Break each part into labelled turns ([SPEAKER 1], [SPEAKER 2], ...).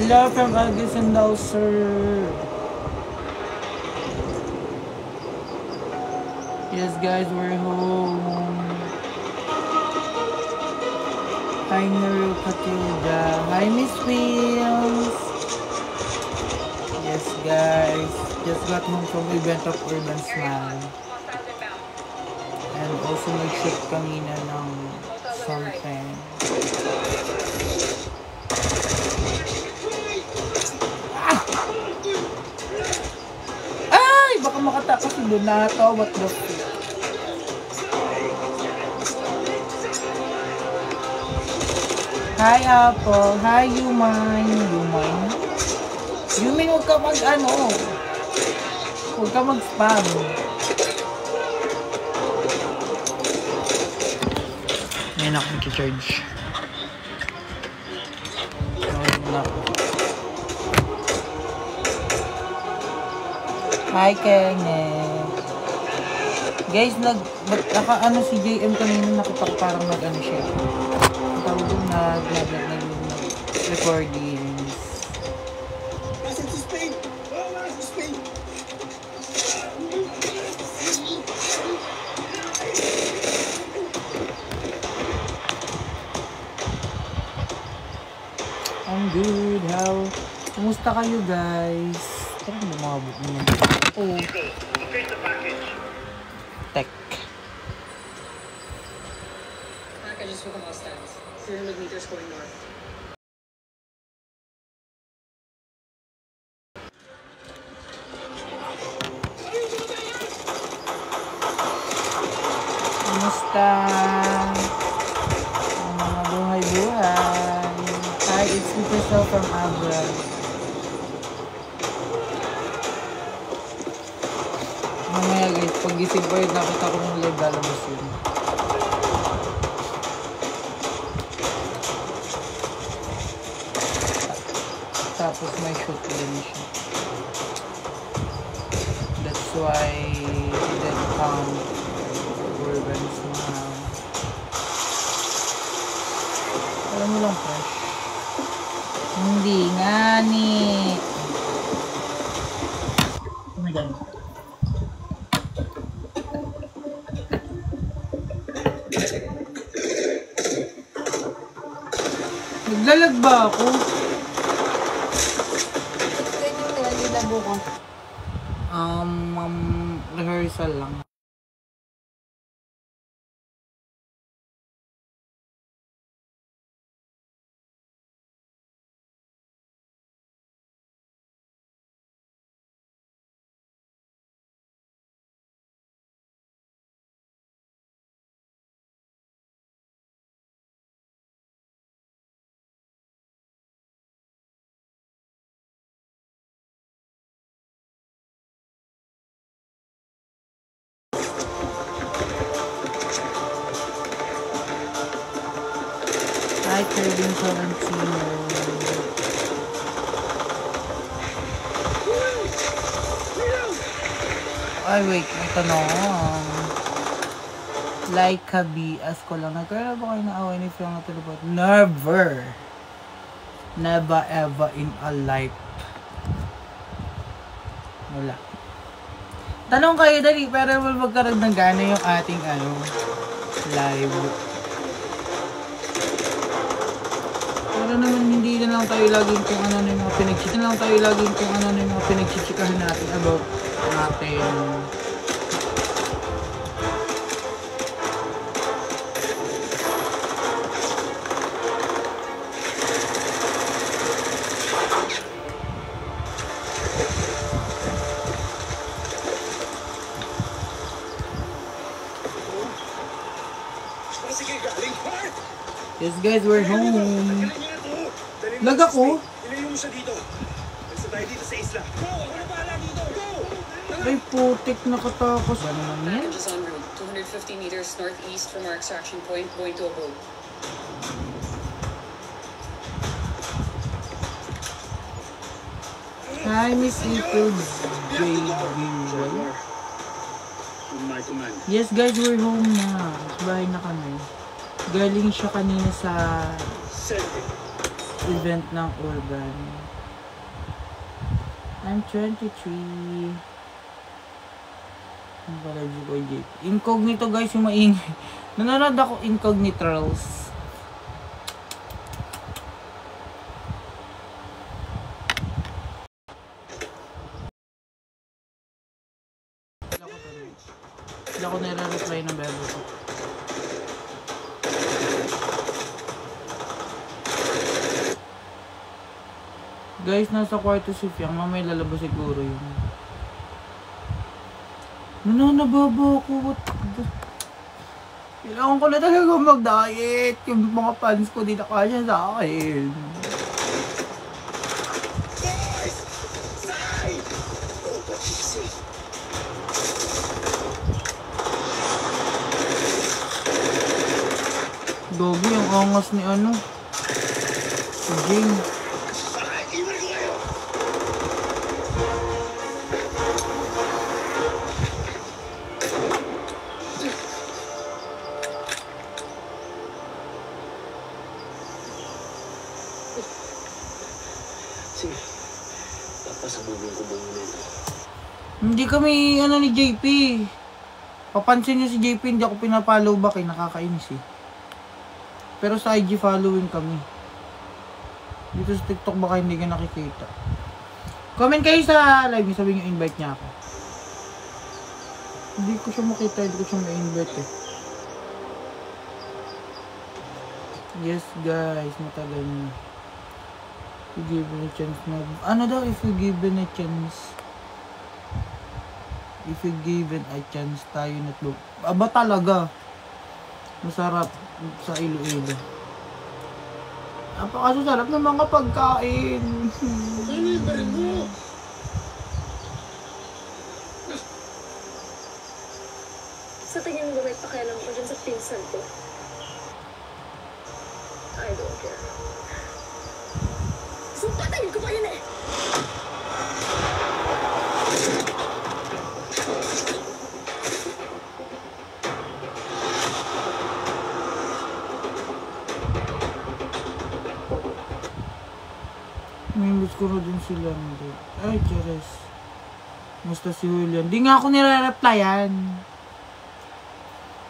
[SPEAKER 1] Hello from August and Dowser. Yes guys, we're home. Hi Naru Katilda. Hi Miss Wills. Yes guys, just got home from event of Urban Smile. And also nag-shoot kanina ng something. Baka makatakas si Donato, what the fuck? Hi Apple, hi Yumain. Yumain, huwag ka huwag ka mag-spam. Ngayon ako nag-charge. Hi Kenneth. Guys, naka si JM kanina, nakita ko parang siya. Tawag doon recordings. I'm good. Kumusta kayo guys? Parang lumabot naman. Oh. Tech.
[SPEAKER 2] Packages with the Mustangs. 300 meters going north.
[SPEAKER 1] Kumusta? Ang mga buhay-buhay. Hi, it's Supercell from Abra. Mamaya guys, pag gising ko yun, nakita ko ng live lalabas yun. Tapos may shoot din siya. That's why he didn't count Urban Smile. Alam mo lang fresh. Hindi nga ni. Oh my god. Naglalag ba ako? Rehearsal lang. Hi, Kevin Valentino. Ay, wait. May tanong. Like Kabi, ask ko lang. Nagkaroon ba kayo na-away ni Fiona Tulubot? Never! Never ever in a life. Wala. Tanong kayo dali, pero magkaroon ng gana yung ating live. Pero naman hindi na lang tayo laging kung ano na yung mga pinagchichikahan natin about natin. Yes guys, we're home. Lag ako?
[SPEAKER 3] Ilayo mo siya dito. Basta tayo dito sa isla. Go! Ako na bahala dito! Go!
[SPEAKER 1] Ay putik, nakatakas. Ano naman yan?
[SPEAKER 2] Packages en route. 250 meters northeast from our extraction point, going to a boat.
[SPEAKER 1] Hi, Miss April JB.
[SPEAKER 3] My command.
[SPEAKER 1] Yes guys, we're home na. Bahay na kami. Galing siya kanina sa
[SPEAKER 3] Send it.
[SPEAKER 1] event ng Urban. I'm 23. Ang pala ko JP. Incognito guys yung maingay. Nanonood ako Incognitrals. Hindi ako nire-reply ng bebo ko. Guys, nasa kwarto si Fiang. Mamaya lalabas siguro yun. Nananababa ako. Kailangan ko na talaga mag-diet. Yung mga fans ko di nakasya sa akin. Gogi, ang angas ni ano. Si Jane.
[SPEAKER 3] Sige. Papasabugin ko ba muna ito?
[SPEAKER 1] Hindi kami ano ni JP. Papansin niyo si JP, hindi ako pinapollow back eh. Nakakainis eh. Pero sa IG following kami. Dito sa TikTok baka hindi ka nakikita. Comment kayo sa live, sabihin nyo invite niya ako. Hindi ko siya makita, hindi ko siya ma-invite eh. Yes guys, matagal na. If you given a chance na... Ano daw if you given a chance? If you given a chance tayo natlog. Aba talaga. Masarap sa Iloilo. Napakasasarap ng mga pagkain.
[SPEAKER 3] Delivery mo!
[SPEAKER 4] Sa tingin mo ba may pakialam ko dyan sa pinsan ko? I don't care. Sumpatayin ko pa yun eh!
[SPEAKER 1] Mingus ko na din sila. Ay, Cheres. Musta si Julian? Di nga ako nire-replyan.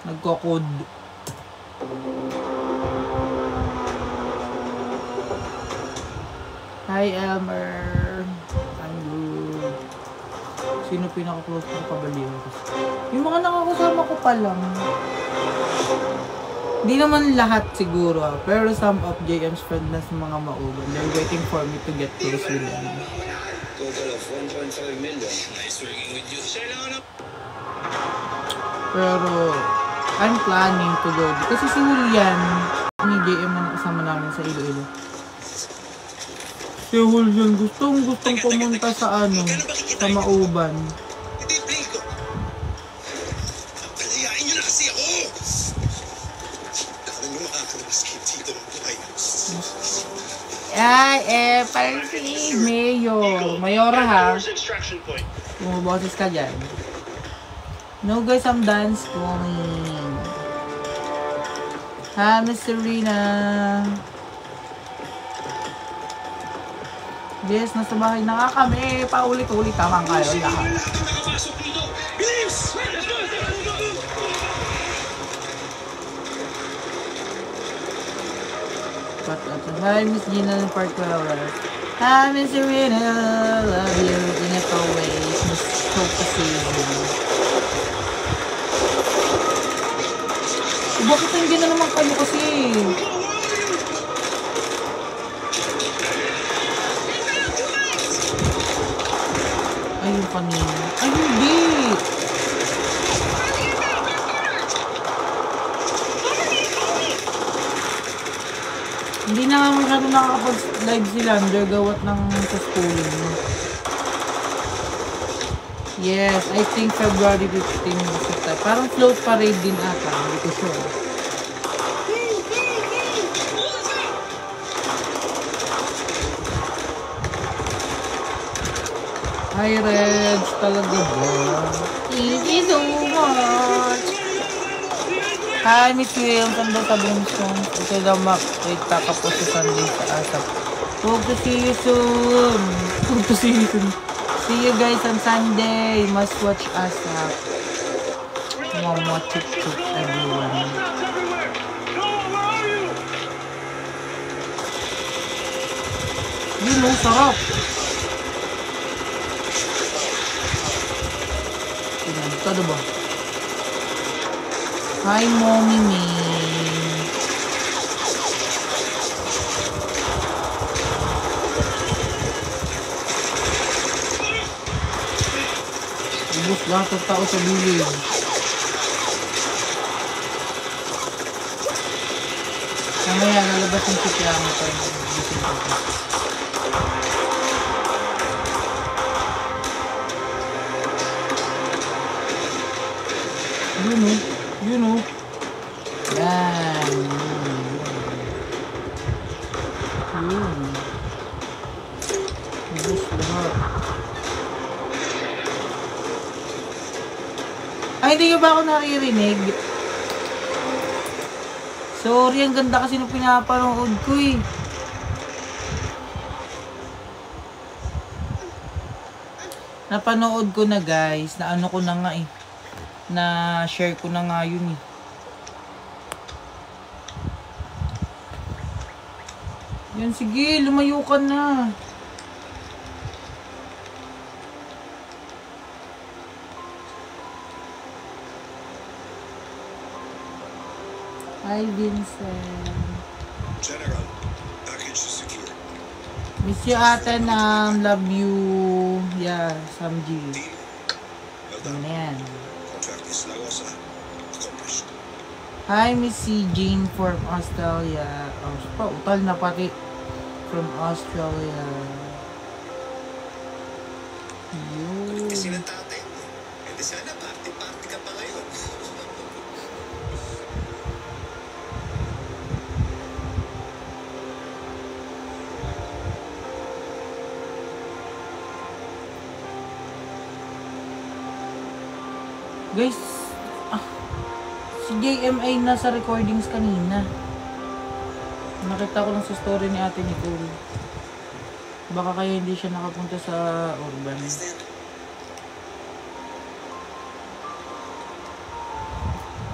[SPEAKER 1] Nagko-code. Hi, Elmer. I'm good. Sino pinaka-close ko kabaliw? Yung mga nakakasama ko pa lang. Di naman lahat siguro pero some of JM's friends na sa mga mauban. They're waiting for me to get close with them.
[SPEAKER 3] Total of 1.5 million. Nice working with you.
[SPEAKER 1] Pero I'm planning to go. Kasi si Julian, ni JM na nakasama namin sa Iloilo. Si Julian gustong pumunta sa ano, sa mauban.
[SPEAKER 3] Hindi, Blinko. Palayain niyo na kasi ako! Kala niyo makakalaskip dito ng buhay.
[SPEAKER 1] Ay, parang si Mayor. Mayora ha.
[SPEAKER 3] Extraction point.
[SPEAKER 1] Bumaboses ka dyan. No guys, I'm dance going. Hi, Miss Serena. Yes, nasa bahay na nga kami. Paulit-ulit tamang kayo lahat.
[SPEAKER 3] Nakapasok dito! Bilis! Let's go!
[SPEAKER 1] Hi, Miss Gina ng Park Flower. Hi, Miss Serena. Love you. Ingat always. Miss Hope to see you. Bakit hindi na naman kayo kasi? Ay, yung kanina. Ay, hindi! Hindi na nga masyado nakakapag-live si Lander gawat ng sa schooling. Yes, I think February 15. Parang float parade din ata. Hindi ko sure. Hi, Reds. Talaga ba? Thank you so much. Hi, Miss Williams. Ang daw sabi ng Miss Williams. Ito daw makita ka po sa Sunday sa ASAP. Hope to see you soon. Hope to see you soon. See you guys on Sunday. Must watch ASAP. Mama, chuk chuk everyone. Yun, oh, sarap. Ito ba? Hi, Mommy May. Ubus lahat ng tao sa bulig. Mamaya, lalabas yung sitiyama pa rin. You know. Yan. Yun. Ubus lahat. Ay, hindi nyo ba ako naririnig? Sorry, ang ganda kasi nung pinapanood ko eh. Napanood ko na guys, na ano ko na nga eh. Na share ko na nga yun eh. Yan, sige, lumayo ka na. Hi, Vincent.
[SPEAKER 3] General, package is secure.
[SPEAKER 1] Miss you ate ng love you. Yeah, Samji.
[SPEAKER 3] Team, well done.
[SPEAKER 1] Ayan.
[SPEAKER 3] Contract is Lagosa. Accomplished.
[SPEAKER 1] Hi, Miss C. Jean from Australia. Oh, utal na pati. From Australia. Yun.
[SPEAKER 3] Kasi ng tatay mo. Hindi sana party-party ka pa ngayon.
[SPEAKER 1] Guys, si JMA nasa recordings kanina. Nakita ko lang sa story ni Ate Nicole. Baka kaya hindi siya nakapunta sa Urban.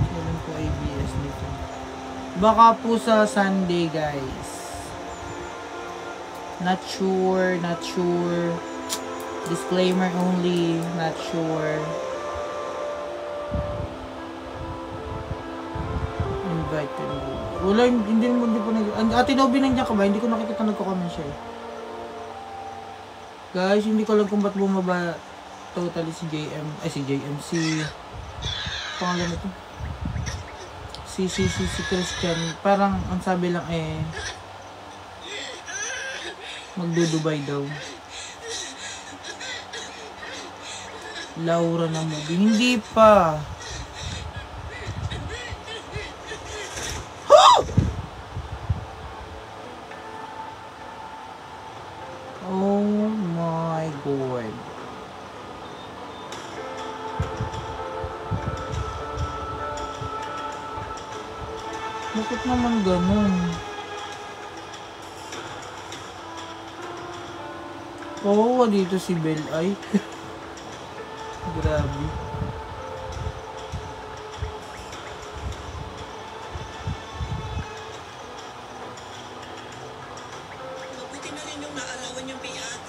[SPEAKER 1] Kailan po ABS nito? Baka po sa Sunday, guys. Not sure. Disclaimer only, not sure. Invite to me. Wala, hindi po nag... Ate Nobi nandiyan ka ba? Hindi ko nakikita nagko-comment siya eh. Guys, hindi ko alam kung ba't bumaba totally si JM. Ay, si JM. Si... Pangalan ito. Si Christian. Parang, ang sabi lang eh... Magdudubay daw. Laura na movie. Hindi pa. Oh my God. Bakit naman ganun? Oo, dito si Bel ay. Grabe.
[SPEAKER 5] Mabuti na rin yung naalawan yung biyak.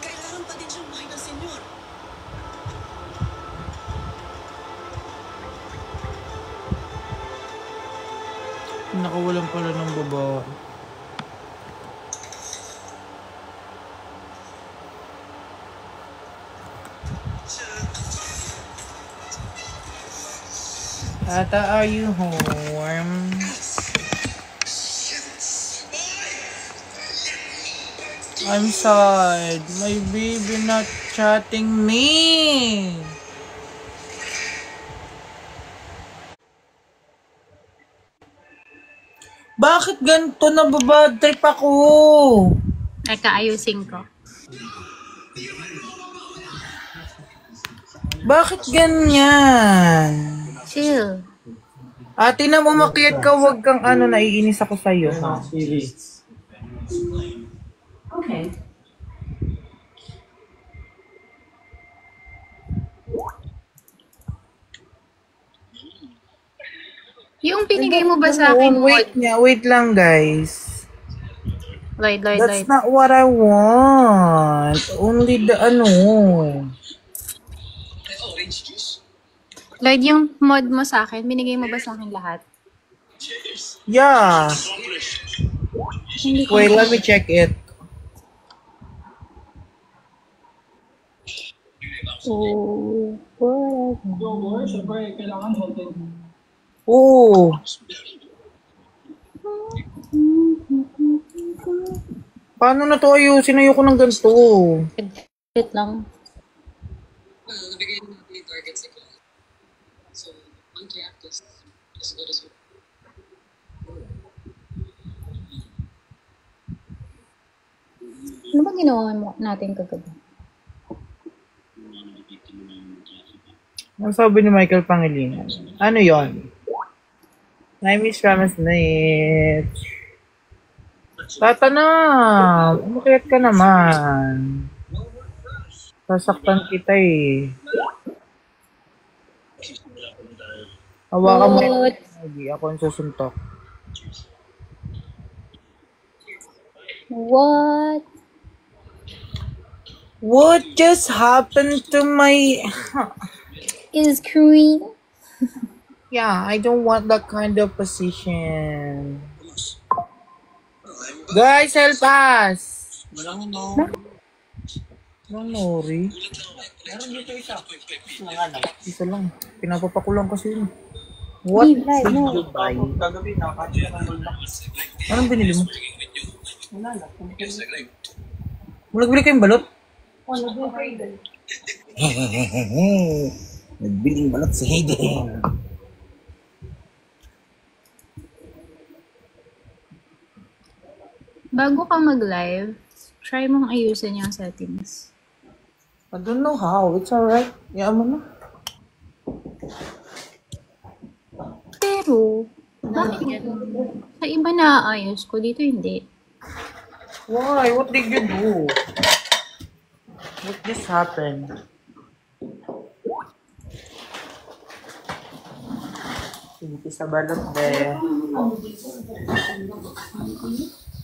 [SPEAKER 5] Kailangan pa din siyang bahay ng senyor.
[SPEAKER 1] Nakawalan pala ng babae. Ata, are you home? I'm sad. My baby not chatting me. Bakit ganito? Nababad trip ako.
[SPEAKER 6] Teka, ayusin ko.
[SPEAKER 1] Bakit ganyan?
[SPEAKER 6] Chill.
[SPEAKER 1] Ate na umakyat ka, wag kang naiinis ako sa'yo. Ha?
[SPEAKER 6] Okay. Yung pinigay mo ba sa akin,
[SPEAKER 1] Wait lang guys.
[SPEAKER 6] Lloyd.
[SPEAKER 1] That's not what I want. Only the
[SPEAKER 6] Lloyd, yung mod mo sa akin, binigay mo ba sa akin lahat?
[SPEAKER 1] Yeah. Wait, let me check it. Oh. Paano na to ayusin? Ayoko ng ganito.
[SPEAKER 6] Wait lang.
[SPEAKER 2] Nabigay natin yung target sa class. So, on campus, as good as
[SPEAKER 6] Ano ba ginawa natin kagabi?
[SPEAKER 1] Ang sabi ni Michael Pangilinan. Ano yon? I miss Ramos Night. Tata na! Umakyat ka naman. Sasaktan kita eh. Hawakan mo. Hindi ako ang susuntok.
[SPEAKER 6] What?
[SPEAKER 1] What just happened to my...
[SPEAKER 6] Is Korean?
[SPEAKER 1] Yeah, I don't want that kind of position. Guys, help us! Walang nori. Meron dito isa. Isa lang. Pinapapakulang kasi yun. What? Say goodbye. Anong binili mo? Wala lang. Nagbili kayong balot? Wala ba kayo? Nagbiling balot si Hayden.
[SPEAKER 6] Bago ka mag-live, try mong ayusin yung settings.
[SPEAKER 1] I don't know how. It's alright. Yaan mo na.
[SPEAKER 6] Pero, bakit ganun? Sa iba naaayos ko, dito hindi.
[SPEAKER 1] Why? What did you do? What just happened? Hindi sa balot de.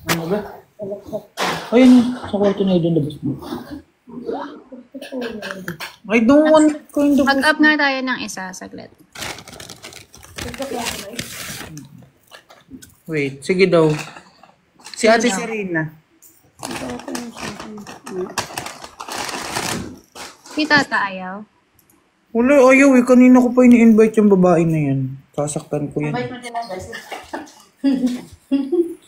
[SPEAKER 1] Ano ba? Ayun, sa kwarto na yun, labas mo. I don't want ko yung labas.
[SPEAKER 6] Mag-up nga tayo ng isa, saglit.
[SPEAKER 1] Wait, sige daw. Si Ate Serena.
[SPEAKER 6] Si Tata ayaw.
[SPEAKER 1] Wala, ayaw eh. Kanina ko pa ini-invite yung babae na yan. Sasaktan ko yan.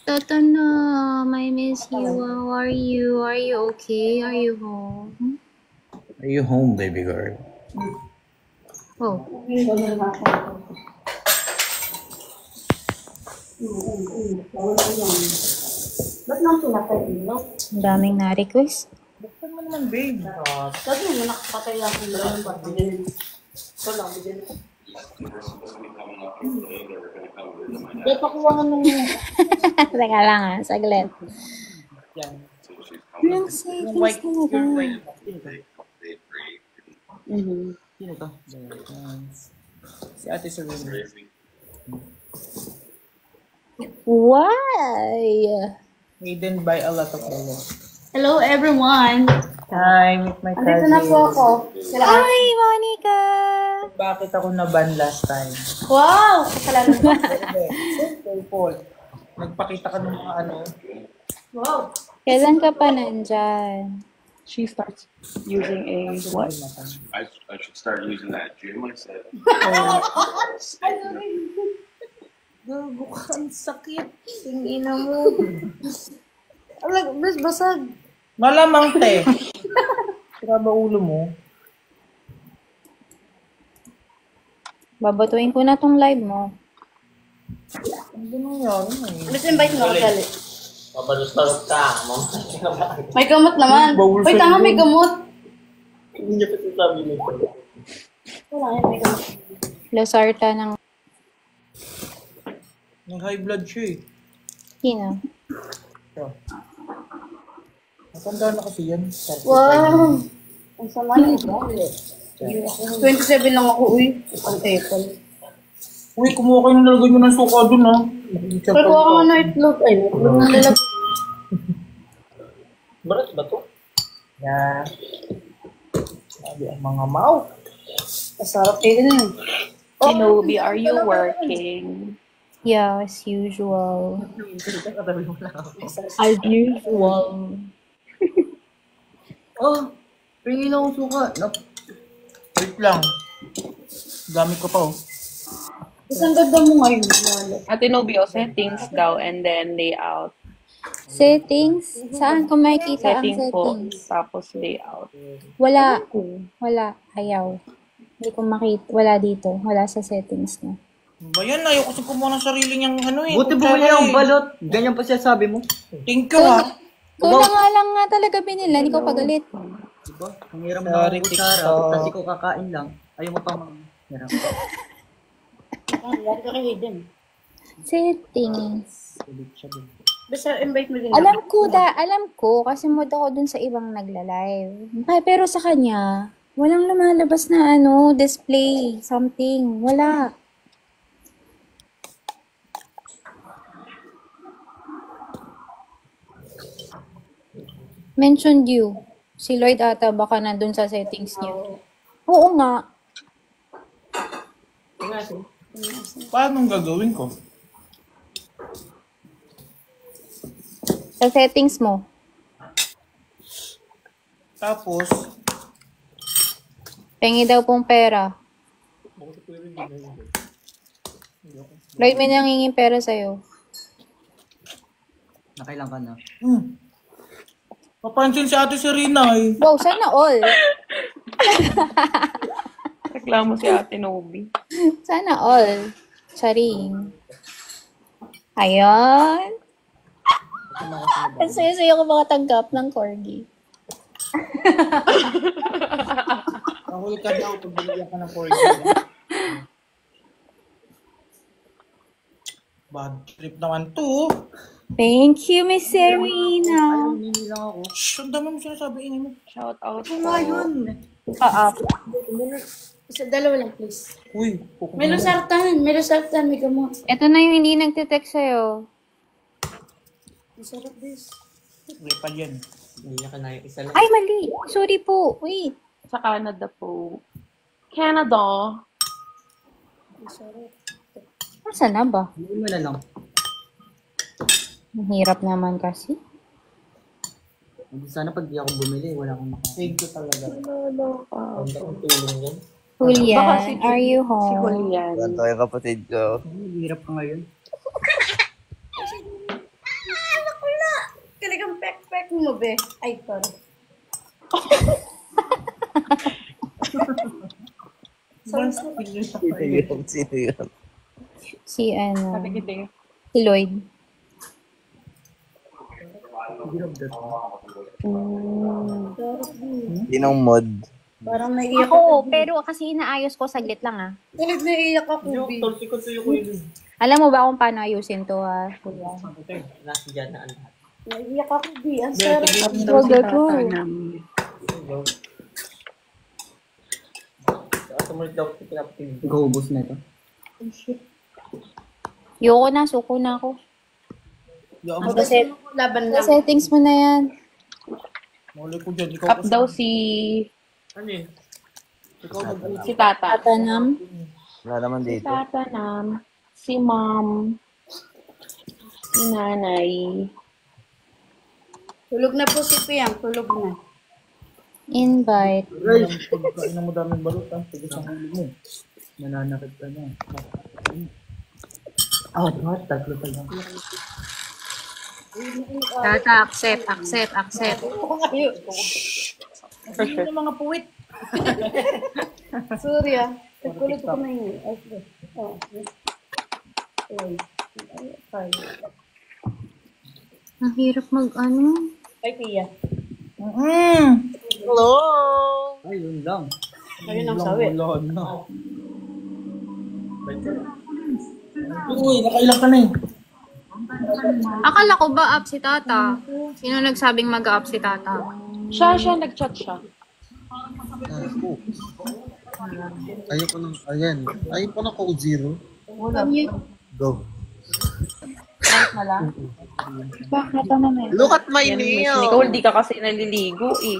[SPEAKER 6] Tata na, I miss you. How are you? Are you okay? Are you home?
[SPEAKER 1] Are you home, baby girl?
[SPEAKER 6] Oh.
[SPEAKER 4] Ba't nang pinatay mo?
[SPEAKER 6] Ang daming na-request.
[SPEAKER 1] Buksan mo naman, babe.
[SPEAKER 4] Sabi mo, nakapatay lang kung gano'n pa. Ito lang, bigyan ko. Dahil pakuha ka nung...
[SPEAKER 6] Teka lang saglit.
[SPEAKER 1] Yan.
[SPEAKER 6] Yung settings talaga.
[SPEAKER 1] Sino to? Si Ate Serena.
[SPEAKER 6] Why?
[SPEAKER 1] Hayden buy a lot of Lolo.
[SPEAKER 4] Hello, everyone!
[SPEAKER 1] Hi, meet my cousin.
[SPEAKER 4] Andito na po ako. Sila
[SPEAKER 6] Hi, Monica!
[SPEAKER 1] Bakit ako na-ban last time?
[SPEAKER 4] Wow! Kasalanan mo.
[SPEAKER 1] Paul, nagpakita ka ng mga
[SPEAKER 4] Wow!
[SPEAKER 6] Kailan ka pa nandyan?
[SPEAKER 7] She starts using a what?
[SPEAKER 3] I should start using that gym. I said.
[SPEAKER 1] Gago ka, ang sakit. Tingina mo.
[SPEAKER 4] Alag, basag.
[SPEAKER 1] Malamang, te. Sira ba ulo mo?
[SPEAKER 6] Babatuin ko na tong live mo.
[SPEAKER 1] Ano nangyari?
[SPEAKER 4] Let's invite mo ako, Sally.
[SPEAKER 8] Pabalot-balot ka.
[SPEAKER 4] May gamot naman. Uy, tanga, may gamot.
[SPEAKER 8] Hindi niya pa sinasabi nito.
[SPEAKER 4] Wala yan, may gamot.
[SPEAKER 6] Losartan ng...
[SPEAKER 1] Nang high blood siya eh.
[SPEAKER 6] Sino?
[SPEAKER 1] Matanda na kasi yan.
[SPEAKER 4] Wow! Ang sama ng ugali. 27 lang ako, uy. Ang apple.
[SPEAKER 1] Uy, kumuha kayo na nalagay nyo ng suka dun ah.
[SPEAKER 4] Pero ako nga na itlog. Ay, itlog na lalagay.
[SPEAKER 8] Barat ba to?
[SPEAKER 1] Yan. Sabi ang mga mouth.
[SPEAKER 4] Masarap kayo din eh.
[SPEAKER 7] Shinobi, are you working?
[SPEAKER 6] Yeah, as usual. As usual.
[SPEAKER 1] Oh, pingin ako suka. Wait lang. Gamit ko pa oh.
[SPEAKER 4] Isang ganda mo ngayon. Lalo.
[SPEAKER 7] Ate Nobi, settings daw and then layout.
[SPEAKER 6] Settings? Saan ko makikita ang
[SPEAKER 7] Settings po,
[SPEAKER 6] settings?
[SPEAKER 7] tapos layout.
[SPEAKER 6] Wala. Wala. Ayaw. Hindi ko makita. Wala dito. Wala sa settings na.
[SPEAKER 1] Ba yan? Ayaw kasi kumuha ng sarili niyang ano eh.
[SPEAKER 9] Buti bumili ng balot. Ganyan pa siya sabi mo.
[SPEAKER 1] Thank you ha.
[SPEAKER 6] Kuna nga lang nga talaga binila. Hindi ko pagalit.
[SPEAKER 9] Diba? Ang hiram na ako kutsara. Tapos ikaw kakain lang. Ayaw mo pang hiram.
[SPEAKER 4] Wala ka kay Hayden.
[SPEAKER 6] Settings.
[SPEAKER 4] Basta invite mo din
[SPEAKER 6] Alam ko kasi mod ako dun sa ibang nagla-live. Ay, pero sa kanya, walang lumalabas na display, something. Wala. Mentioned you. Si Lloyd ata baka nandun sa settings niya. Oo nga.
[SPEAKER 1] Paano gagawin ko?
[SPEAKER 6] Sa settings mo.
[SPEAKER 1] Tapos,
[SPEAKER 6] Pengi daw pong pera. Lloyd, may nangingin pera sa'yo.
[SPEAKER 9] Nakailang ka na.
[SPEAKER 1] papansin si Ate Serena eh.
[SPEAKER 6] Wow, sana all.
[SPEAKER 7] Reklamo si Ate Nobi.
[SPEAKER 6] Sana all. Charing. Ayan. Ang saya-saya ko makatanggap ng corgi.
[SPEAKER 1] Kahuli ka daw pag binigyan ka ng 4 Bad trip naman to.
[SPEAKER 6] Thank you, Miss Serena.
[SPEAKER 9] Hindi lang ako.
[SPEAKER 1] Shh, ang dami mo sinasabi ingin mo.
[SPEAKER 7] Shout out po.
[SPEAKER 9] Ngayon.
[SPEAKER 6] Pa-up.
[SPEAKER 4] Isa, dalawa lang, please.
[SPEAKER 1] Uy,
[SPEAKER 4] May losartan, may gamot.
[SPEAKER 6] Ito na yung hindi nagtitext sa'yo.
[SPEAKER 4] Masarap this.
[SPEAKER 1] Repal yan.
[SPEAKER 8] Hindi niya ka na yung isa lang.
[SPEAKER 6] Ay, mali. Sorry po. Wait.
[SPEAKER 7] Sa Canada po. Canada.
[SPEAKER 4] Masarap.
[SPEAKER 6] Nasaan na ba?
[SPEAKER 9] Hindi mo na lang.
[SPEAKER 6] Ang hirap naman kasi.
[SPEAKER 9] Sana pag di ako bumili, wala akong makain.
[SPEAKER 1] Thank you talaga.
[SPEAKER 8] Ang tulong yan.
[SPEAKER 6] Julian, are you
[SPEAKER 7] Si
[SPEAKER 6] home?
[SPEAKER 7] Julian.
[SPEAKER 10] Ganto yung kapatid ko.
[SPEAKER 9] Hirap ka ngayon.
[SPEAKER 4] Talagang pek-pek mo, be. Ay, sorry.
[SPEAKER 10] Sino yun? Sino yun?
[SPEAKER 6] Si
[SPEAKER 7] Sabi ko din.
[SPEAKER 6] si Lloyd.
[SPEAKER 10] Sinong mod?
[SPEAKER 4] Parang naiiyak
[SPEAKER 6] Ako, pero kasi inaayos ko saglit lang ah.
[SPEAKER 4] Talagang naiiyak ako, be.
[SPEAKER 1] Tulsi ko sa'yo ko yun.
[SPEAKER 6] Alam mo ba kung paano ayusin to ha?
[SPEAKER 8] Nasa dyan na ang lahat.
[SPEAKER 4] Naiiyak ako, be. Ang sarap.
[SPEAKER 6] Wag ako.
[SPEAKER 8] Sumunod daw ko pinapatid.
[SPEAKER 9] Ikaw na ito.
[SPEAKER 6] Yoko na, suko na ako.
[SPEAKER 4] Laban
[SPEAKER 6] Sa
[SPEAKER 4] lang.
[SPEAKER 6] settings mo na yan.
[SPEAKER 1] Muli ko dyan. Ikaw
[SPEAKER 7] Up daw si
[SPEAKER 8] Ano eh?
[SPEAKER 7] si Tata.
[SPEAKER 6] Tatanam.
[SPEAKER 10] Wala naman
[SPEAKER 7] Si
[SPEAKER 10] dito.
[SPEAKER 7] Tata Nam. Si Mom. Si Nanay.
[SPEAKER 4] Tulog na po si Piang. Tulog na.
[SPEAKER 6] Invite.
[SPEAKER 1] Pagkain mo daming balot ha. Sige sa huli mo.
[SPEAKER 9] Nananakit ka na. What? Tatlo pa lang.
[SPEAKER 6] Tata, accept.
[SPEAKER 1] Hindi yung mga puwit.
[SPEAKER 4] Sorry, ah. Nagkulot ko na yun. Oh.
[SPEAKER 6] Ang hirap mag-ano.
[SPEAKER 4] Ay, Pia.
[SPEAKER 1] Hello!
[SPEAKER 9] Ay, yun lang.
[SPEAKER 4] Ayun ang sawi.
[SPEAKER 1] Wala na. Uy, nakailang ka na eh.
[SPEAKER 6] Akala ko ba up si Tata? Sino nagsabing mag-up si Tata?
[SPEAKER 7] Siya, nag-chat siya.
[SPEAKER 1] Ayoko ng, ayan. Ayoko ng code zero. Go.
[SPEAKER 7] Kahit na lang. Bakit naman eh?
[SPEAKER 1] Look at my
[SPEAKER 7] Yan, Miss
[SPEAKER 1] nail!
[SPEAKER 7] Nicole, di ka kasi naliligo eh.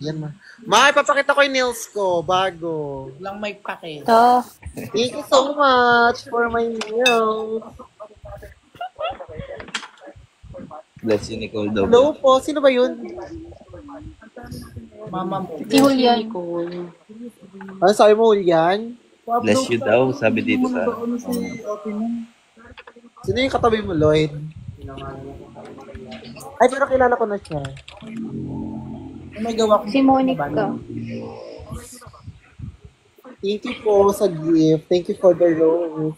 [SPEAKER 1] Yan ma. Ma, ipapakita ko yung nails ko, bago. Lang may pake.
[SPEAKER 6] Ito.
[SPEAKER 1] Thank you so much for my nails.
[SPEAKER 10] Bless you, Nicole daw.
[SPEAKER 1] Hello po, sino ba yun? Mama mo.
[SPEAKER 6] Si Julian.
[SPEAKER 1] Ano sabi mo, Julian?
[SPEAKER 10] Bless you daw, sabi dito sa...
[SPEAKER 1] Sino yung katabi mo, Lloyd? Ay, pero kilala ko na siya. May gawa ko.
[SPEAKER 6] Si Monica.
[SPEAKER 1] Thank you po sa gift. Thank you for the rose.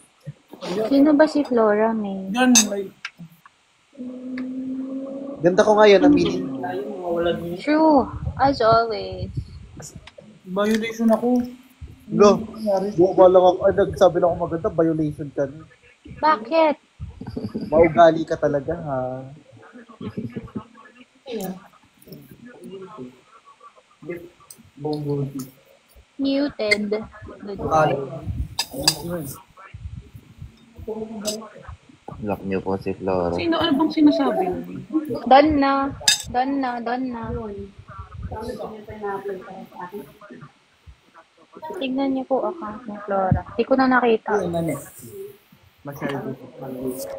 [SPEAKER 6] Sino ba si Flora, May?
[SPEAKER 1] Ganda ko ngayon, aminin.
[SPEAKER 6] True. As always.
[SPEAKER 1] Violation ako. Go. Buwa lang ako. Ay, nagsabi lang ako maganda, violation ka.
[SPEAKER 6] Bakit?
[SPEAKER 1] Maugali ka talaga, ha?
[SPEAKER 6] Muted.
[SPEAKER 10] Lock niyo po si Flora.
[SPEAKER 7] Sino? Ano bang sinasabi?
[SPEAKER 6] Donna. Tignan niyo po account ni Flora. Hindi ko na nakita.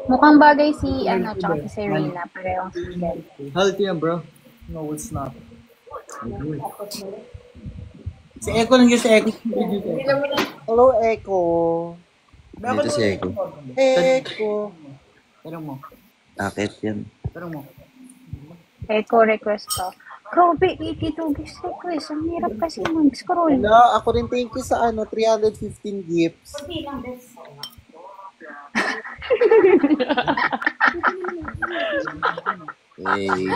[SPEAKER 6] Mukhang bagay si, tsaka si Serena. Parehong single.
[SPEAKER 9] Healthy yan, bro. No, it's not.
[SPEAKER 1] Si Eko lang yun, si Eko. Hello, Eko.
[SPEAKER 10] Dito si Eko.
[SPEAKER 1] Eko.
[SPEAKER 9] Pero mo.
[SPEAKER 10] Akit yan.
[SPEAKER 9] Pero mo.
[SPEAKER 6] Echo request to. Grabe, 82 gigs request. Ang hirap kasi mag-scroll.
[SPEAKER 1] Wala, ako rin thank you sa 315 gifts.
[SPEAKER 10] Eh,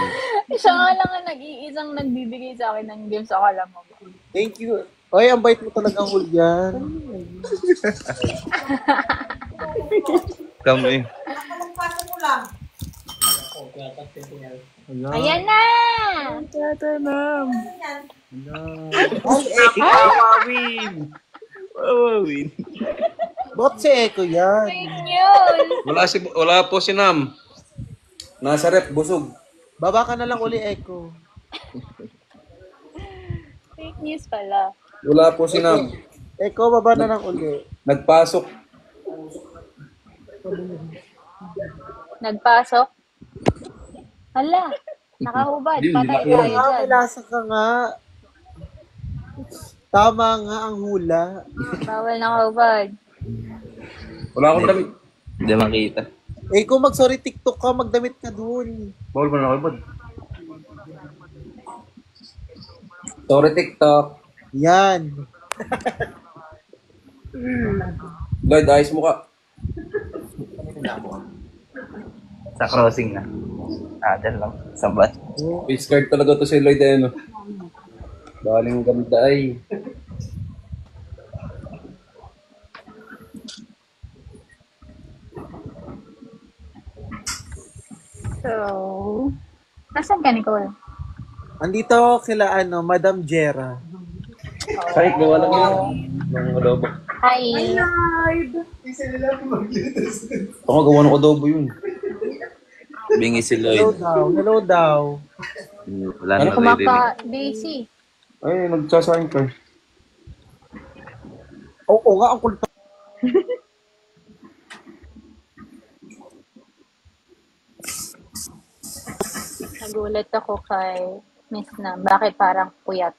[SPEAKER 6] Siya nga lang ang nag-iisang nagbibigay sa akin ng games. Akala mo.
[SPEAKER 1] Thank you. Oy, ang bait mo talaga, Julian.
[SPEAKER 10] kami.
[SPEAKER 6] Ayan na!
[SPEAKER 10] Wawawin! Wawawin.
[SPEAKER 1] Ba't si Eko yan?
[SPEAKER 6] Fake news!
[SPEAKER 11] Wala po si Nam. Nasa rep, busog.
[SPEAKER 1] Baba ka na lang uli, Eko.
[SPEAKER 6] Fake news pala.
[SPEAKER 11] Wala po si Nam.
[SPEAKER 1] Eko, baba na lang uli.
[SPEAKER 11] Nagpasok.
[SPEAKER 6] Nagpasok? Hala, nakahubad. Patay tayo dyan.
[SPEAKER 1] May lasa ka nga. Tama nga ang hula.
[SPEAKER 6] Bawal nakahubad.
[SPEAKER 11] Wala akong damit.
[SPEAKER 10] Hindi makita.
[SPEAKER 1] Eko, mag-sorry TikTok ka, magdamit ka dun.
[SPEAKER 11] Bawal ba na ako, bud? Sorry, TikTok.
[SPEAKER 1] Yan.
[SPEAKER 11] Lloyd, ayos mo ka.
[SPEAKER 10] Sa crossing na. Dyan lang. Sabat.
[SPEAKER 11] Face card talaga to si Lloyd, ano. Baling ganda ay.
[SPEAKER 6] So, nasan ka, Nicole?
[SPEAKER 1] Andito kila Madam Jera.
[SPEAKER 11] Kahit gawa lang yun. Ng adobo.
[SPEAKER 6] Hi!
[SPEAKER 11] Ako gawa ng adobo yun.
[SPEAKER 10] Bingi si
[SPEAKER 1] Hello
[SPEAKER 10] Lloyd.
[SPEAKER 1] daw, hello daw.
[SPEAKER 10] Wala na naririnig.
[SPEAKER 6] Kumaka-Daisy.
[SPEAKER 11] Ay, nagsasahin ka.
[SPEAKER 1] Oo nga, ang kulta.
[SPEAKER 6] Nagulat ako kay Miss na. Bakit parang puyat?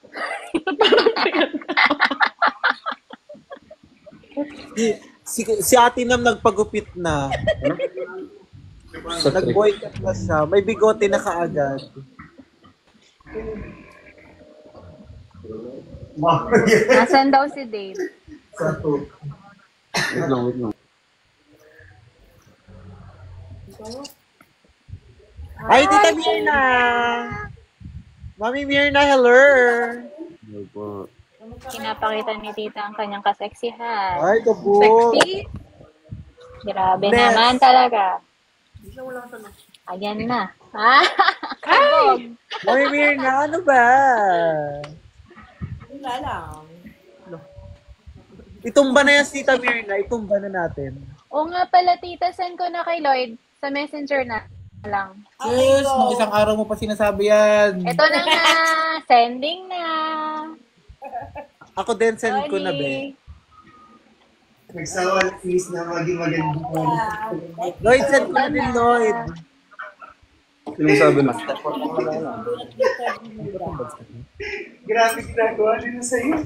[SPEAKER 1] Si Ate Nam nagpagupit na. Nag-boycott na siya. May bigote na kaagad.
[SPEAKER 6] Nasaan daw si Dave?
[SPEAKER 11] Wait lang.
[SPEAKER 12] Ay, Tita Mirna! Mami Mirna, hello!
[SPEAKER 11] Hello po.
[SPEAKER 6] Pinapakita ni tita ang kanyang kaseksihan.
[SPEAKER 12] Ay, kabog!
[SPEAKER 6] Sexy? Grabe naman talaga. Ayan na. Kabog!
[SPEAKER 12] Mami Mirna, ano ba?
[SPEAKER 7] Wala lang.
[SPEAKER 12] Itumba na yan, Tita Mirna. Itumba na natin.
[SPEAKER 6] Oo nga pala, tita, send ko na kay Lloyd sa messenger na lang.
[SPEAKER 1] Yes, nung isang araw mo pa sinasabi yan.
[SPEAKER 6] Ito na nga. Sending na.
[SPEAKER 12] Ako din, send ko na, be.
[SPEAKER 13] Nagsawa please na maging maganda po.
[SPEAKER 12] Lloyd, send ko na din, Lloyd.
[SPEAKER 11] Sino sabi na?
[SPEAKER 13] Grabe ginagawa nila sa'yo.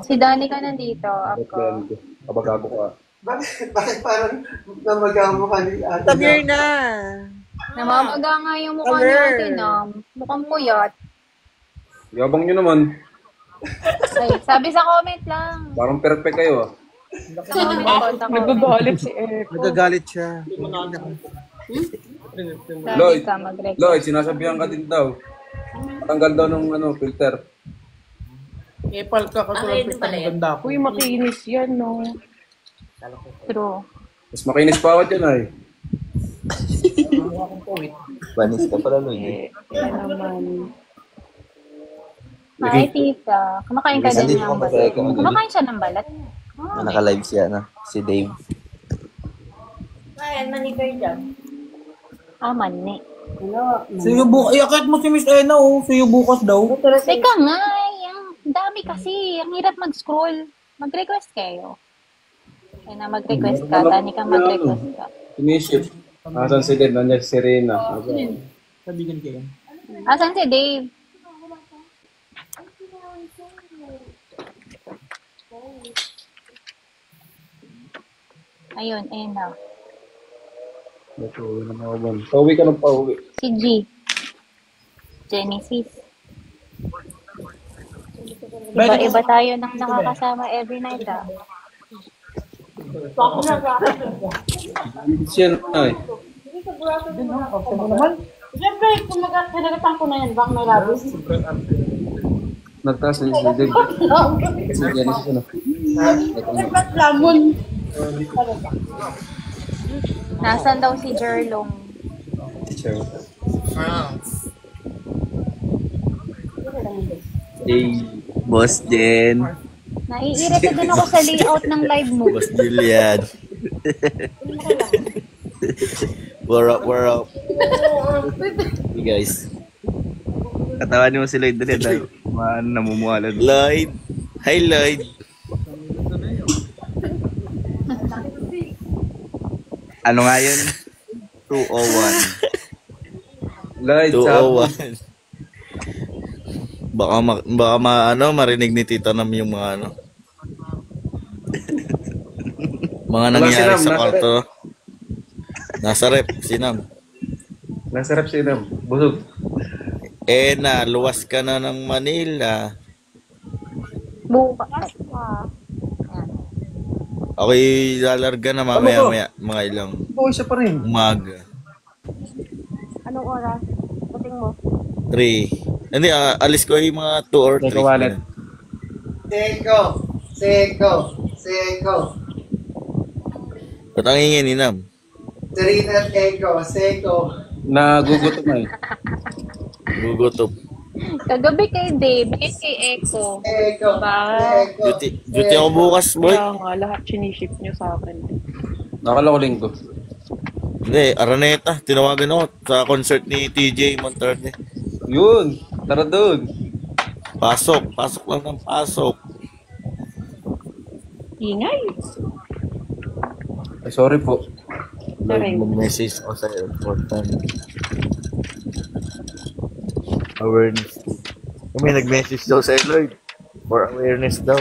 [SPEAKER 6] Si Danny ka nandito. Ako.
[SPEAKER 11] Kabagago ka.
[SPEAKER 13] Bakit parang namagamo ka ni Ate?
[SPEAKER 12] Tabir na!
[SPEAKER 6] Namamaga nga yung mukha ni Ate Nam. Mukhang puyat.
[SPEAKER 11] Yabang nyo naman.
[SPEAKER 6] Ay, sabi sa comment lang.
[SPEAKER 11] Parang perfect kayo ah.
[SPEAKER 6] Sa comment.
[SPEAKER 7] Nagagalit si Eko.
[SPEAKER 12] Nagagalit siya.
[SPEAKER 11] Lloyd,
[SPEAKER 6] Sabi ka, mag-record.
[SPEAKER 11] Lloyd, sinasabihan ka din daw. Tanggal daw ng filter.
[SPEAKER 1] Epal ka kasi lang pista ng ganda ko.
[SPEAKER 7] Uy, makinis yan, no?
[SPEAKER 6] True.
[SPEAKER 11] Mas makinis pa ako dyan ay.
[SPEAKER 14] Banis ka pala, Lloyd.
[SPEAKER 7] Naman.
[SPEAKER 6] Hi, tita. Kumakain ka din ng balat. Kumakain siya ng balat.
[SPEAKER 14] Naka-live siya, si Dave.
[SPEAKER 7] Ay, manigar dyan.
[SPEAKER 6] Mani.
[SPEAKER 1] Suyo bukas. Iakit mo si Miss Ena Suyo bukas daw.
[SPEAKER 6] Teka nga, ang dami kasi. Ang hirap mag-scroll. Mag-request kayo. Kaya na mag-request ka. Dani ka mag-request ka.
[SPEAKER 11] Initiate. Asan si Dave? Nandiyan si Serena.
[SPEAKER 1] Sabigan kayo.
[SPEAKER 6] Asan si Dave? Ayun, na.
[SPEAKER 11] Pauwi na ako doon. Pauwi ka ng pauwi.
[SPEAKER 6] Si G. Genesis. Iba tayo nang nakakasama every night, ah.
[SPEAKER 11] Siya na eh.
[SPEAKER 4] Siyempre, kung kinagatan ko na yan, baka may labis.
[SPEAKER 11] Nagtaas na si Dave. Si Genesis ano.
[SPEAKER 4] Lamon.
[SPEAKER 6] Nasaan daw si Jerlong?
[SPEAKER 14] France. Hey, Boss Jen.
[SPEAKER 6] Naiirita din ako sa layout ng live mo.
[SPEAKER 14] Boss Julian. We're up. Hey guys. Katawanin mo si Lloyd dali dahil namumuhala. Lloyd. Hi Lloyd. Ano nga yun? 201.
[SPEAKER 11] Lloyd,
[SPEAKER 14] 201. Baka marinig ni Tita Nam yung mga mga nangyayari sa kwarto. Nasa rep, Sinam.
[SPEAKER 11] Nasa rep, Sinam. Busog.
[SPEAKER 14] Luwas ka na ng Manila.
[SPEAKER 6] Bukas pa.
[SPEAKER 14] Ako'y lalarga na mamaya mga ilang
[SPEAKER 11] siya pa rin.
[SPEAKER 14] umaga.
[SPEAKER 4] Anong oras? Dating mo?
[SPEAKER 14] 3. Hindi, alis ko yung mga 2 or 3.
[SPEAKER 11] wallet.
[SPEAKER 13] Seko.
[SPEAKER 14] Ba't ang ingin ni Nam?
[SPEAKER 13] Serena, Seko.
[SPEAKER 11] Nagugutom na eh.
[SPEAKER 14] Gugutom.
[SPEAKER 6] Kagabi kay Dave, kay Eko.
[SPEAKER 14] Duty ako bukas, boy.
[SPEAKER 7] Kaya nga, lahat siniship nyo sa akin.
[SPEAKER 11] Nakala ko linggo.
[SPEAKER 14] Hindi, Araneta. Tinawagan ako sa concert ni TJ Monterde.
[SPEAKER 11] Yun. Tara doon.
[SPEAKER 14] Pasok lang ng pasok.
[SPEAKER 7] Ingay.
[SPEAKER 11] Ay, sorry po.
[SPEAKER 14] Mag-message ako sa important. Awareness. May nag-message daw sa Lloyd. For awareness daw.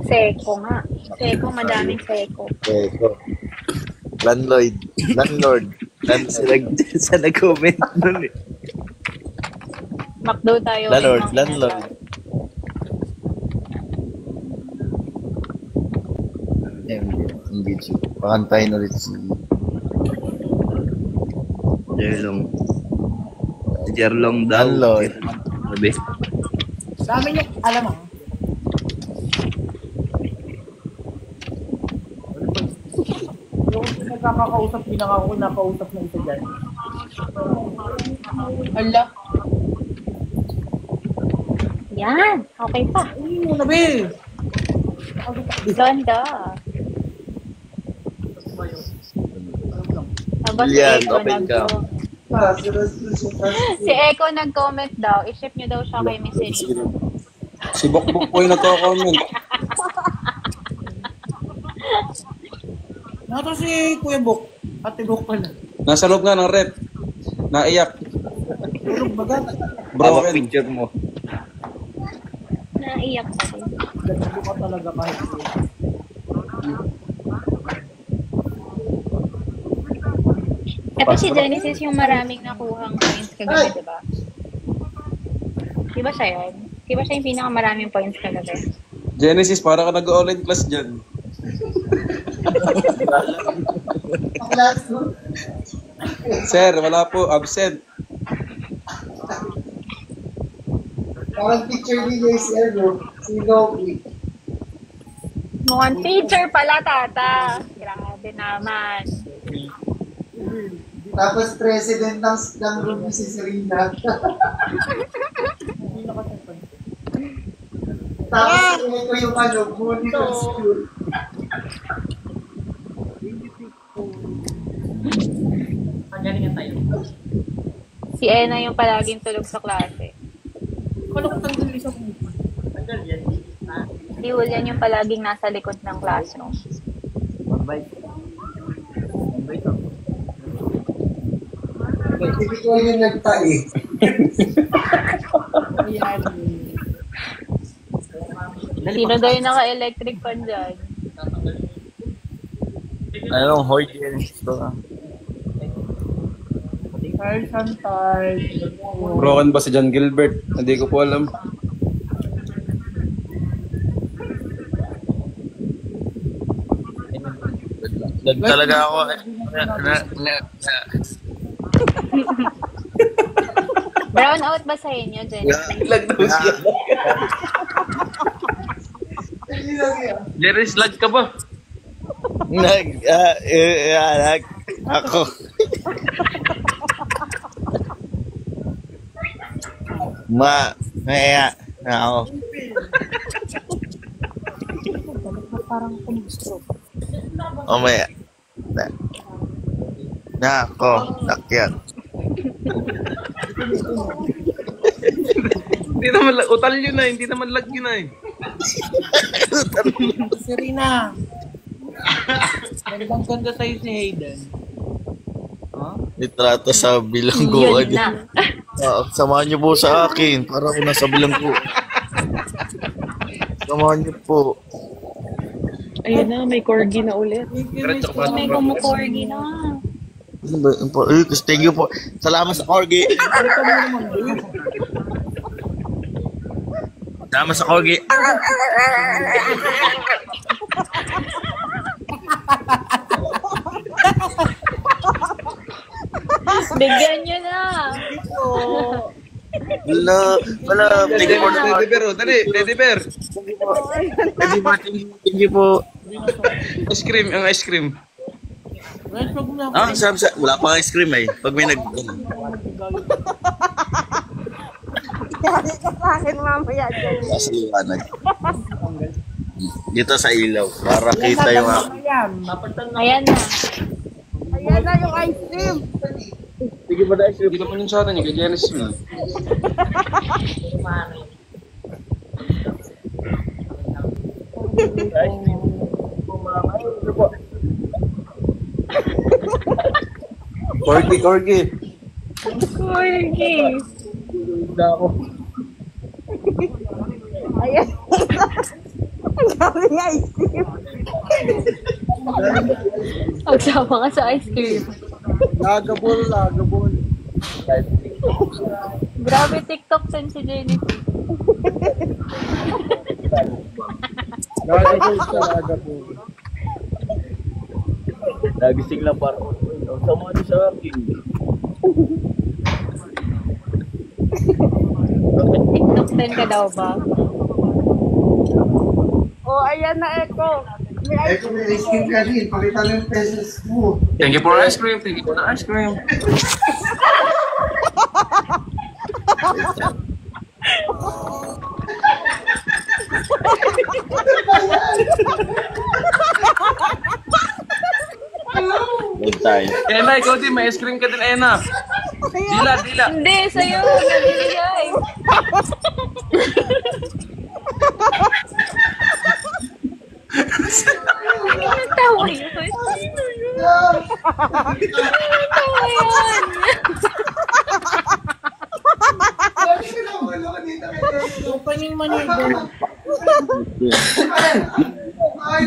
[SPEAKER 6] Seko nga. Seko, madaming seko.
[SPEAKER 14] Landlord. Sa nag-comment nun eh.
[SPEAKER 6] Makdo tayo.
[SPEAKER 14] Landlord. Engage. Pakantayin ulit si Jerlong Danloy. Sabi.
[SPEAKER 1] Dami niya, alam mo. Yung nagkakausap, nakausap na isa dyan.
[SPEAKER 7] Hala.
[SPEAKER 6] Yan, okay pa.
[SPEAKER 1] Nabi!
[SPEAKER 6] Ganda. Tapos
[SPEAKER 14] Yan,
[SPEAKER 6] Echo
[SPEAKER 14] open cam.
[SPEAKER 6] si Echo nag-comment daw. I-ship niyo daw siya kay Miss Serena.
[SPEAKER 11] Si Bokbok po yung nagko-comment.
[SPEAKER 1] Nato si Kuya Bok. Ate Bok pala.
[SPEAKER 11] Nasa loob nga ng rep. Naiyak.
[SPEAKER 1] Tulog baga.
[SPEAKER 14] Hawak picture mo.
[SPEAKER 6] Naiyak pa rin.
[SPEAKER 1] Ganda ko talaga kahit
[SPEAKER 6] Ito si Genesis yung maraming nakuhang points kagabi, diba? Diba siya yun? Diba siya yung pinakamaraming points kagabi?
[SPEAKER 11] Genesis, para ka nag-online class dyan. Sir, wala po. Absent.
[SPEAKER 13] Parang picture ni JCR, no? Si Loki.
[SPEAKER 6] Mukhang teacher pala, tata. Grabe naman.
[SPEAKER 13] Tapos president ng room si Serena. Tapos ko yung bully ng school.
[SPEAKER 8] Pagalingan tayo.
[SPEAKER 6] Si Ena yung palaging tulog sa klase.
[SPEAKER 1] Ano kung tanggal isa ko?
[SPEAKER 8] Tanggal yan.
[SPEAKER 6] Si Julian yung palaging nasa likod ng classroom.
[SPEAKER 9] Bye-bye.
[SPEAKER 13] Hindi ko yung nagtae.
[SPEAKER 6] Sino daw yung naka-electric fan dyan?
[SPEAKER 14] Anong hoy Genesis to?
[SPEAKER 1] Carl Santay.
[SPEAKER 11] Broken ba si John Gilbert? Hindi ko po alam.
[SPEAKER 14] Lag talaga ako.
[SPEAKER 6] Brown out ba sa inyo, Genesis?
[SPEAKER 14] Lag daw siya. Jeris, lag ka ba? Ako. Maya na ako.
[SPEAKER 6] Parang kumistro.
[SPEAKER 14] O maya. Na ako, nakyat. Hindi naman lag, utal yun na, hindi naman lag yun na eh.
[SPEAKER 1] Serena. Gandang ganda sa'yo si Hayden.
[SPEAKER 14] Litrato sa bilangguan.
[SPEAKER 6] Yun na.
[SPEAKER 14] Samahan niyo po sa akin para ako nasa bilanggo. Samahan niyo po.
[SPEAKER 7] Ayun na, may corgi na ulit.
[SPEAKER 6] May kumukorgi na.
[SPEAKER 14] Thank you po. Salamat sa corgi. Salamat sa corgi.
[SPEAKER 6] Bigyan nyo na.
[SPEAKER 14] Wala. Thank you po.
[SPEAKER 11] Teddy bear, dali. Teddy bear.
[SPEAKER 14] Thank you po.
[SPEAKER 11] Ice cream, ang ice cream.
[SPEAKER 14] Wala pang ice cream eh. Pag may
[SPEAKER 7] Yari ka sa akin mamaya dyan.
[SPEAKER 14] Nasa liwanag. Dito sa ilaw. Para kita yung ako.
[SPEAKER 6] Ayan na.
[SPEAKER 7] Ayan na yung ice cream.
[SPEAKER 11] Sige ba na ice cream? Dito mo yung sa atin, kay Genesis mo. Corgi.
[SPEAKER 6] Corgi.
[SPEAKER 11] Ako.
[SPEAKER 7] Ayan. Ang daming ice cream.
[SPEAKER 6] Magsama ka sa ice cream.
[SPEAKER 12] Lagabol.
[SPEAKER 6] Grabe TikTok sen si Jenny.
[SPEAKER 12] Lagabol.
[SPEAKER 14] Nagising lang parang, ang sama niyo sa akin.
[SPEAKER 6] TikTok 10 ka daw ba?
[SPEAKER 4] Oh, ayan na, Echo.
[SPEAKER 13] Echo, may ice cream ka rin. Pakita mo yung pesos mo.
[SPEAKER 11] Thank you for ice cream. Thank you for the ice cream.
[SPEAKER 14] Huwag tayo.
[SPEAKER 11] Ena, ikaw din. May ice cream ka din, Ena. Dila.
[SPEAKER 6] Hindi, sa'yo. Nabibigay. Anong tawa yun? Anong tawa yun?
[SPEAKER 1] Opening manigo.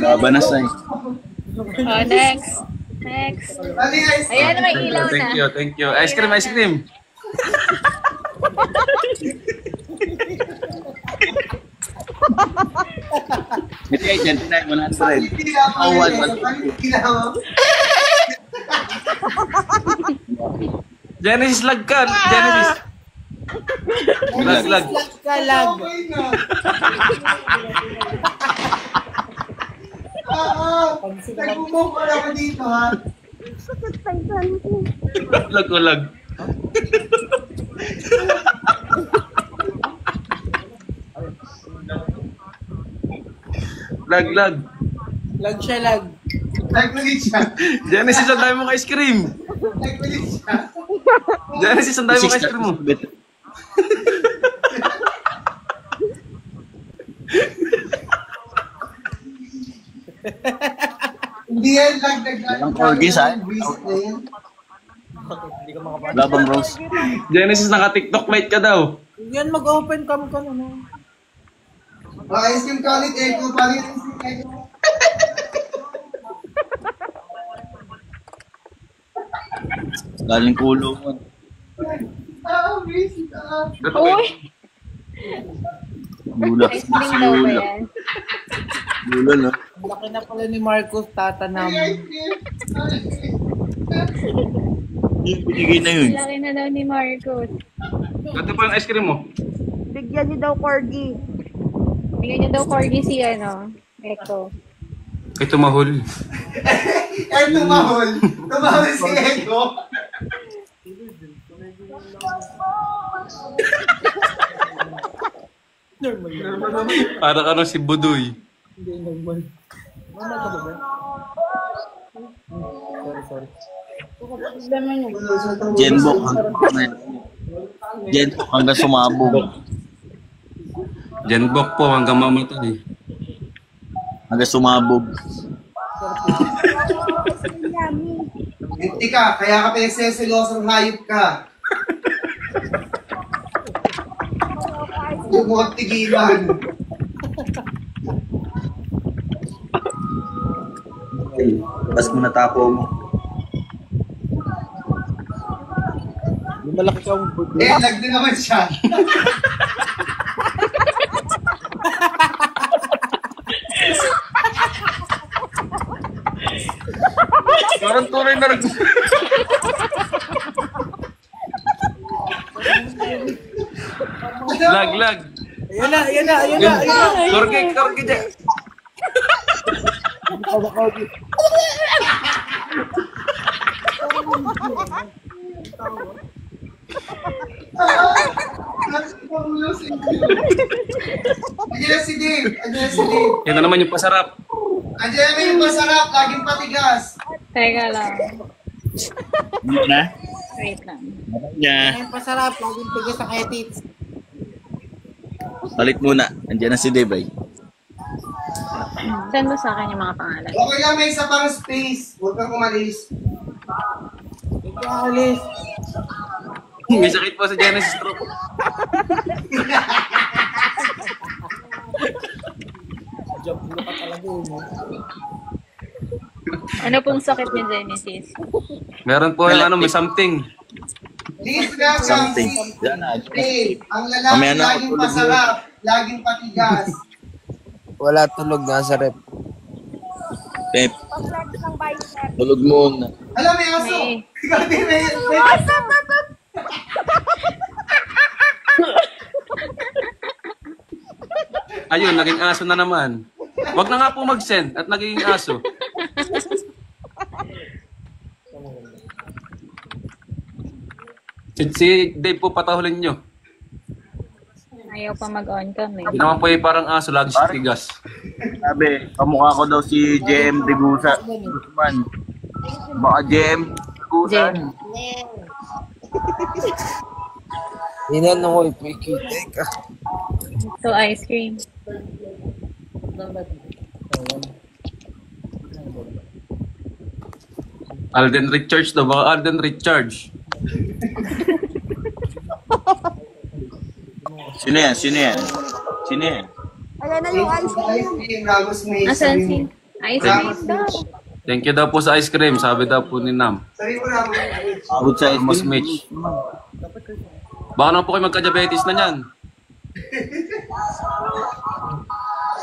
[SPEAKER 14] Babanas na eh.
[SPEAKER 6] Oh, next. Ayan, may ilaw na.
[SPEAKER 11] Thank you. Ice cream.
[SPEAKER 14] Ito ay 29, 100. Oh, 1.
[SPEAKER 11] Genesis, lag ka. Genesis. Lag.
[SPEAKER 1] Lag.
[SPEAKER 13] Nag-move on ako dito, ha?
[SPEAKER 11] Lag. Lag.
[SPEAKER 1] Lag siya.
[SPEAKER 13] Nag-ulit siya.
[SPEAKER 11] Genesis, ang dami mong ice cream.
[SPEAKER 13] Nag-ulit siya.
[SPEAKER 11] Genesis, ang dami mong ice cream mo.
[SPEAKER 13] Hindi yan lang
[SPEAKER 14] Ang corgi sa akin. Wala bang Rose?
[SPEAKER 11] Genesis, naka-TikTok light ka daw.
[SPEAKER 1] Yan, mag-open cam ka na.
[SPEAKER 13] Ice cream ka ulit, Echo. Paano yung ice cream, Echo?
[SPEAKER 14] Galing kulo mo.
[SPEAKER 13] Busy ka.
[SPEAKER 6] Uy!
[SPEAKER 14] Gula.
[SPEAKER 6] Ice cream daw ba yan?
[SPEAKER 14] Gula, no?
[SPEAKER 1] Laki na pala ni Marcos, tatanam.
[SPEAKER 14] Yung binigay na yun.
[SPEAKER 6] Laki na daw ni Marcos.
[SPEAKER 11] Ito po yung ice cream mo.
[SPEAKER 4] Bigyan niyo daw, Corgi.
[SPEAKER 6] Bigyan niyo daw corgi si Echo.
[SPEAKER 11] Ito mahul.
[SPEAKER 13] Tumahol si Echo.
[SPEAKER 11] Para ka si Budoy.
[SPEAKER 1] Hindi, normal. Normal ka ba? Sorry.
[SPEAKER 14] Genbook hanggang sumabog.
[SPEAKER 11] Genbook po hanggang mamatay.
[SPEAKER 14] Hanggang sumabog.
[SPEAKER 13] Hindi ka, kaya ka pinagseselosang hayop ka. Hindi mo kang tigilan.
[SPEAKER 14] Labas mo na tapo mo.
[SPEAKER 12] Yung malaki kang budo.
[SPEAKER 13] Lag din naman siya.
[SPEAKER 11] Parang tunay na rin. Lag.
[SPEAKER 1] Ayan na.
[SPEAKER 11] Korgi dyan.
[SPEAKER 13] Andiyan si Dave.
[SPEAKER 11] Yan na naman yung pasarap.
[SPEAKER 13] Andiyan naman yung masarap, laging patigas.
[SPEAKER 6] Teka lang.
[SPEAKER 14] Hindi na?
[SPEAKER 6] Wait lang.
[SPEAKER 14] Niya.
[SPEAKER 1] Ang pasarap, laging tigas ang edits.
[SPEAKER 14] Balik muna. Andiyan na si Dave.
[SPEAKER 6] Send mo sa akin yung mga pangalan.
[SPEAKER 13] Okay lang, may isa pang space. Huwag kang umalis.
[SPEAKER 1] Alis.
[SPEAKER 11] May sakit po sa Genesis stroke.
[SPEAKER 1] Job mo ka talaga yun.
[SPEAKER 6] Ano pong sakit ni Genesis?
[SPEAKER 11] Meron po yung may something.
[SPEAKER 13] Please welcome
[SPEAKER 14] Something.
[SPEAKER 13] si
[SPEAKER 14] Yan na.
[SPEAKER 13] Dave. Ang lalaki
[SPEAKER 14] Mamaya na ako
[SPEAKER 13] laging
[SPEAKER 14] tulog
[SPEAKER 13] masarap, laging patigas.
[SPEAKER 12] Wala tulog, nasa rep.
[SPEAKER 14] Pep,
[SPEAKER 6] Pag-flex ng bicep.
[SPEAKER 14] tulog muna.
[SPEAKER 13] Alam, may aso!
[SPEAKER 6] May.
[SPEAKER 13] Ikaw din may
[SPEAKER 11] Ayun, naging aso na naman. Wag na nga po mag-send at naging aso. Si Dave po patahulin nyo.
[SPEAKER 6] Ayaw pa mag-on kami.
[SPEAKER 11] Hindi naman po parang aso, lagi siya tigas.
[SPEAKER 14] Sabi, kamukha ko daw si JM Degusa. Guzman. Baka JM Degusa.
[SPEAKER 12] Inan ako ipikitek.
[SPEAKER 6] So, ice cream.
[SPEAKER 11] Alden Richards daw, baka Alden Richards.
[SPEAKER 14] Sino yan? Sino yan? Sino yan?
[SPEAKER 6] Ayan na yung ice cream.
[SPEAKER 13] Ramos may
[SPEAKER 6] Asan si ice cream daw?
[SPEAKER 11] Thank you daw po sa ice cream, sabi daw po ni Nam.
[SPEAKER 13] Sabi mo Ramos.
[SPEAKER 14] Abot sa
[SPEAKER 11] Mas Mitch. Baka naman po kayo magka-diabetes na yan.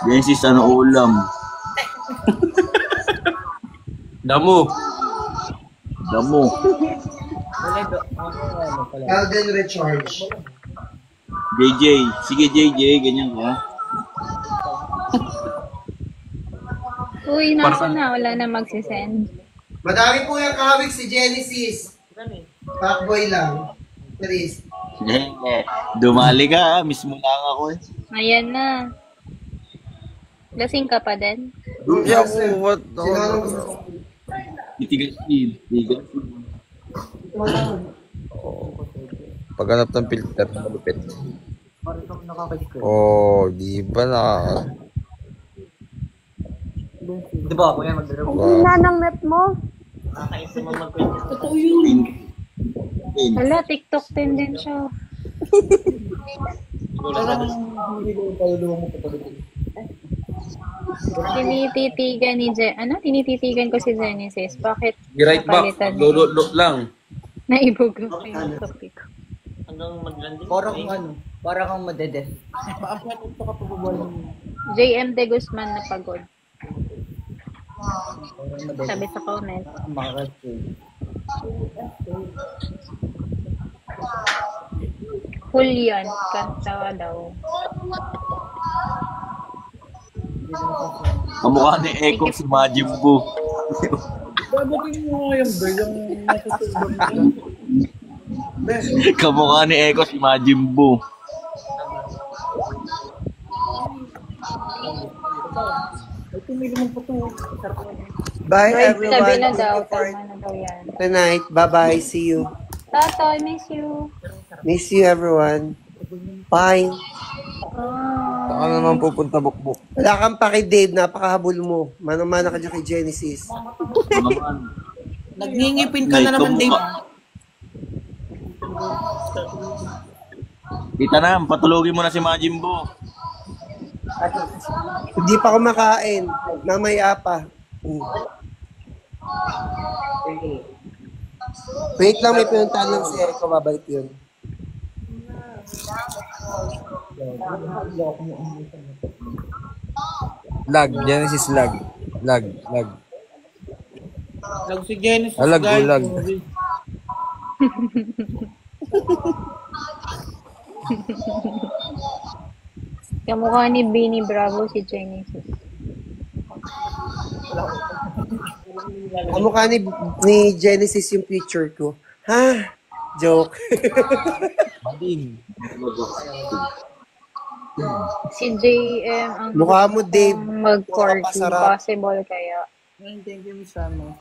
[SPEAKER 14] Genesis, ano ulam?
[SPEAKER 11] Damo.
[SPEAKER 14] Damo.
[SPEAKER 13] Alden Recharge.
[SPEAKER 14] JJ. Sige JJ, ganyan ka.
[SPEAKER 6] Uy, nasa na? Wala na magsisend.
[SPEAKER 13] Madami po yung kahawig si Genesis. Fuckboy lang. Please.
[SPEAKER 14] Dumali ka, mismo lang ako eh.
[SPEAKER 6] Ayan na. Lasing ka pa din?
[SPEAKER 12] Yes, what?
[SPEAKER 14] Itigas yun. Itigas
[SPEAKER 12] Paghanap ng filter, malupit. Oh, di ba na?
[SPEAKER 9] Di ba ako yan magdaraw?
[SPEAKER 6] Ang hina ng net mo.
[SPEAKER 9] Nakakaisa mo mag-kwento.
[SPEAKER 6] Totoo yun. Hala, TikTok din din siya. Tinititigan ni tinititigan ko si Genesis. Bakit
[SPEAKER 11] Right back,
[SPEAKER 6] napalitan niya?
[SPEAKER 11] lolo lang.
[SPEAKER 6] Naibugro ko yung topic ko.
[SPEAKER 9] Hanggang mag-landing. Parang kang madedef.
[SPEAKER 6] JM De Guzman na pagod. Sabi sa comment. Full yan. Kanta daw.
[SPEAKER 14] Kamukha ni Eko si Majin Buu.
[SPEAKER 1] Babating mo nga yung girl yung
[SPEAKER 14] Kamukha ni Eko si Majin Buu.
[SPEAKER 13] Bye
[SPEAKER 6] Sabi
[SPEAKER 13] everyone.
[SPEAKER 6] na daw. Tama na daw yan.
[SPEAKER 13] Tonight. Bye-bye. See you.
[SPEAKER 6] Tatoy, miss you.
[SPEAKER 13] Miss you everyone. Bye.
[SPEAKER 12] Saka naman pupunta bukbuk.
[SPEAKER 13] Wala kang paki Dave. Napakahabol mo. Manang-mana ka dyan kay Genesis.
[SPEAKER 1] Nagngingipin ka na naman, Dave.
[SPEAKER 14] Tita Nam, patulogin mo na si Majin Buu.
[SPEAKER 13] Hindi pa kumakain. Mamaya pa. Wait lang, may pinuntahan lang si Eko. Babalik yun.
[SPEAKER 12] Lag, Genesis lag. Lag.
[SPEAKER 1] Lag si Genesis,
[SPEAKER 12] Lag.
[SPEAKER 6] Kamukha ni Beanie Bravo si Genesis.
[SPEAKER 13] Kamukha ni Genesis yung picture ko. Ha? Joke.
[SPEAKER 6] Si JM ang
[SPEAKER 13] Mukha mo, Dave.
[SPEAKER 6] mag-40. Possible kaya.
[SPEAKER 1] Thank you, Miss Ramos.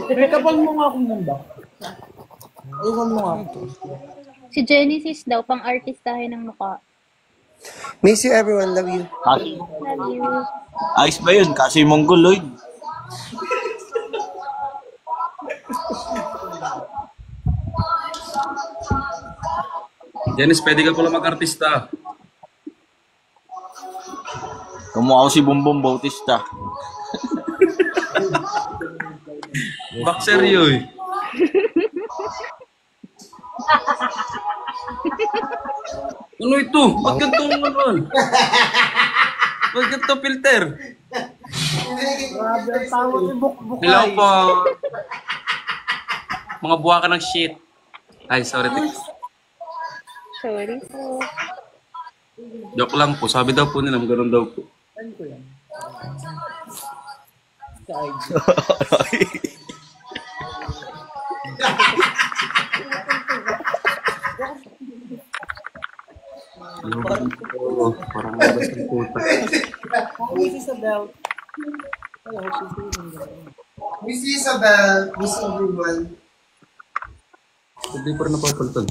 [SPEAKER 1] May kapal mo nga akong namba. Iwan mo nga.
[SPEAKER 6] Si Genesis daw, pang-artistahin ng mukha.
[SPEAKER 13] Miss you everyone. Love you.
[SPEAKER 6] Love you.
[SPEAKER 14] Ayos ba yun? Kasi Mongoloid.
[SPEAKER 11] Dennis, pwede ka pala mag-artista.
[SPEAKER 14] Kamukha ko si Bumbong Bautista.
[SPEAKER 11] Boxer yun. Ano ito? Ba't ganito filter?
[SPEAKER 1] Grabe ang tawag ni Bukbuk.
[SPEAKER 11] Hello po. Mga buwa ka ng shit. Ay, sorry.
[SPEAKER 6] Sorry po.
[SPEAKER 11] Joke lang po. Sabi daw po nila, gano'n daw po.
[SPEAKER 1] Ano ko yan? Sa IG.
[SPEAKER 11] Parang labas ng puta.
[SPEAKER 1] Miss Isabel.
[SPEAKER 13] Miss Isabel, Miss everyone.
[SPEAKER 11] Hindi pa rin napapalitan.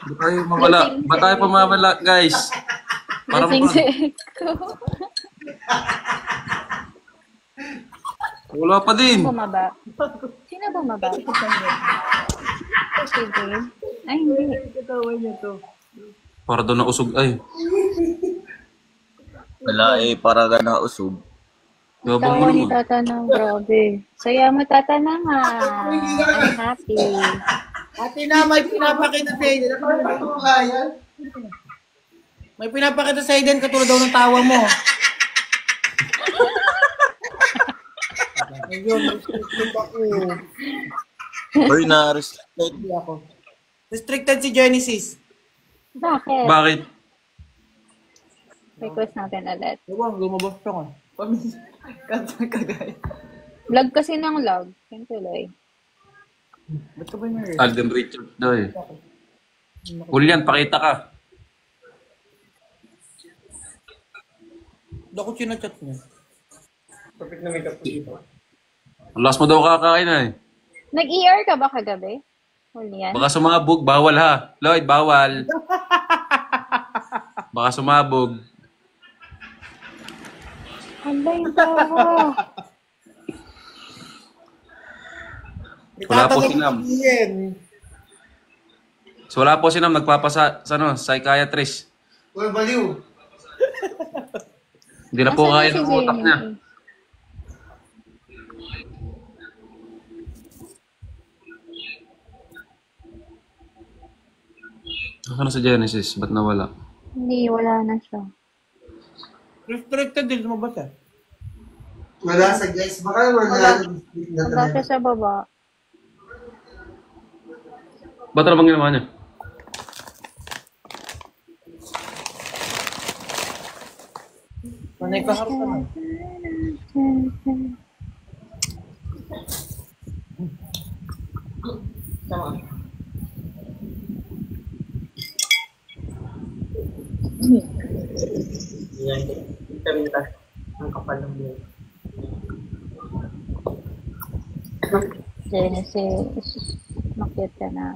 [SPEAKER 11] Ba tayo mawala? Ba tayo pamawala, guys? Parang
[SPEAKER 6] Lasing si Echo.
[SPEAKER 11] wala pa din.
[SPEAKER 6] Bumaba. Sino bumaba? Si Dave? Ay, hindi.
[SPEAKER 1] Katawan niya to.
[SPEAKER 11] Para doon na usog. Ay.
[SPEAKER 14] Wala eh, para ka na usog.
[SPEAKER 11] Yabang
[SPEAKER 6] Tawa
[SPEAKER 11] mo
[SPEAKER 6] ni
[SPEAKER 11] naman.
[SPEAKER 6] Tata ng grabe. Saya mo, Tata na nga. I'm happy.
[SPEAKER 1] Ate na, may pinapakita sa Aiden. May pinapakita sa Aiden katulad daw ng tawa mo. Ayun, restricted ako.
[SPEAKER 14] Uy, na-restricted.
[SPEAKER 1] Hindi ako. Restricted si Genesis.
[SPEAKER 6] Bakit?
[SPEAKER 11] Bakit?
[SPEAKER 6] Request natin ulit.
[SPEAKER 1] Ewan, lumabas siya ka. Kagaya.
[SPEAKER 6] Vlog kasi ng log. Yan tuloy.
[SPEAKER 1] Ba't ka ba na rin?
[SPEAKER 11] Alden Richard daw eh. Julian, pakita ka.
[SPEAKER 1] Hindi ako chinachat niya. Perfect na makeup ko dito.
[SPEAKER 11] Ang last mo daw kakain eh.
[SPEAKER 6] Nag-ER ka ba kagabi? Julian?
[SPEAKER 11] Baka sumabog, bawal ha. Lloyd, bawal. Baka sumabog.
[SPEAKER 6] Hala yung tawa.
[SPEAKER 11] Wala po si Nam. So wala po si Nam, nagpapasa sa psychiatrist.
[SPEAKER 13] Uy, baliw.
[SPEAKER 11] Hindi na po kaya ng utak niya. Ano sa Genesis? Ba't nawala?
[SPEAKER 6] Hindi, wala na siya.
[SPEAKER 1] Restricted din, lumabas eh.
[SPEAKER 13] Wala sa guys. Baka wala.
[SPEAKER 6] Wala siya sa baba.
[SPEAKER 11] Ba't ano bang ginawa niya?
[SPEAKER 1] Manay ka harap ka na.
[SPEAKER 8] Tama. Yan. Internet ang kapal ng buhay.
[SPEAKER 6] Genesis. Makit ka na.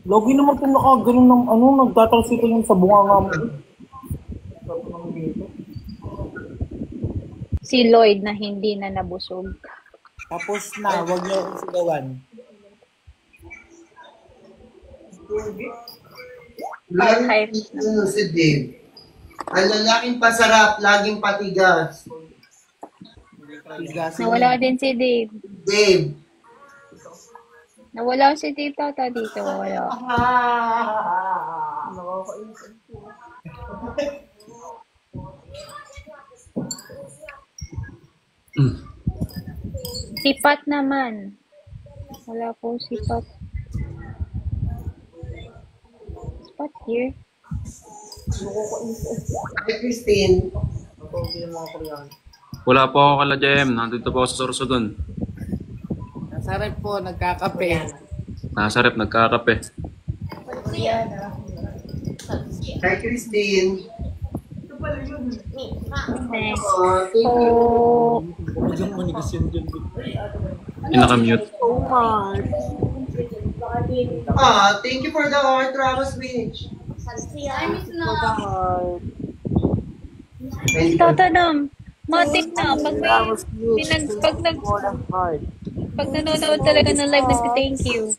[SPEAKER 1] Logi naman kung nakaganon ng ano, nagtatalsito yung sa bunga nga mo.
[SPEAKER 6] Si Lloyd na hindi na nabusog.
[SPEAKER 1] Tapos na, wag niyo akong sigawan.
[SPEAKER 13] Laging si Dave. Ang lalaking pasarap, laging patigas.
[SPEAKER 6] Nawala din si Dave.
[SPEAKER 13] Dave.
[SPEAKER 6] Nawala si Dave Tata dito. Wala. Sipat naman. Wala po sipat. Sipat here.
[SPEAKER 13] Hi, Christine.
[SPEAKER 11] Wala po ako kala Jem. Nandito po ako sa Sorsogon.
[SPEAKER 1] Nasa rep po, nagkakape.
[SPEAKER 11] Nasa rep, nagkakape.
[SPEAKER 13] Hi, Christine.
[SPEAKER 6] Thanks.
[SPEAKER 13] Thank you.
[SPEAKER 11] Inakamute.
[SPEAKER 13] Thank you for the heart, Ramos Beach.
[SPEAKER 6] Tatanong. Matik na. Pag nanonood talaga ng live, nagsi-thank you.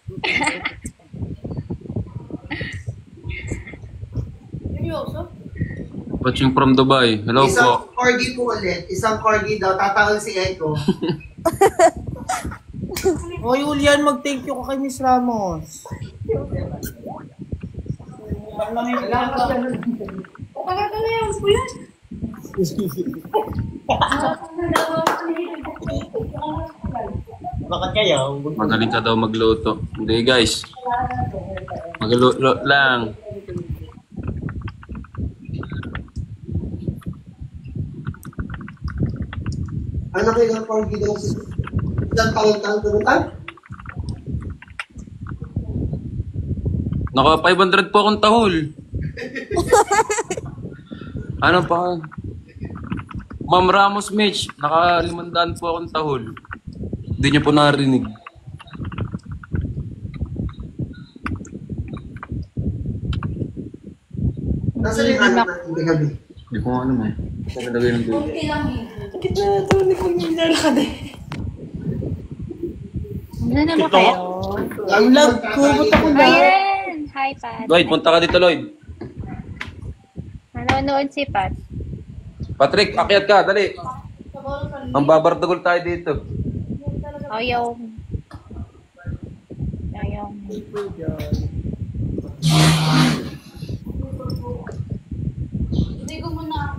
[SPEAKER 11] Watching from Dubai. Hello po.
[SPEAKER 13] Isang corgi po ulit. Isang corgi daw. Tatawag si Echo.
[SPEAKER 1] O Julian, mag-thank you ko kay Miss Ramos.
[SPEAKER 9] Bakit kayo?
[SPEAKER 11] Magaling ka daw magluto. Hindi guys. Magluto lang.
[SPEAKER 13] Ano kayo ng Corgi daw? Ilang taon-taon tumuntan?
[SPEAKER 11] Naka 500 po akong tahol. Ano pa? Ma'am Ramos Mitch, naka 500 po akong tahol. Hindi niyo po narinig.
[SPEAKER 13] Nasaan yung anak natin kagabi?
[SPEAKER 11] Hindi ko nga alam eh. Saan nalagay ng dulo?
[SPEAKER 7] Bakit na natuloy kong nilalakad eh?
[SPEAKER 6] Ano na ba kayo?
[SPEAKER 1] Ang lag ko, ba't ako na?
[SPEAKER 6] Ayan! Hi, Pat.
[SPEAKER 11] Lloyd, punta ka dito, Lloyd.
[SPEAKER 6] Nanonood si Pat.
[SPEAKER 11] Patrick, akyat ka, dali. Ang babardagol tayo dito.
[SPEAKER 6] Ayaw. Ayaw.
[SPEAKER 4] Hindi ko muna.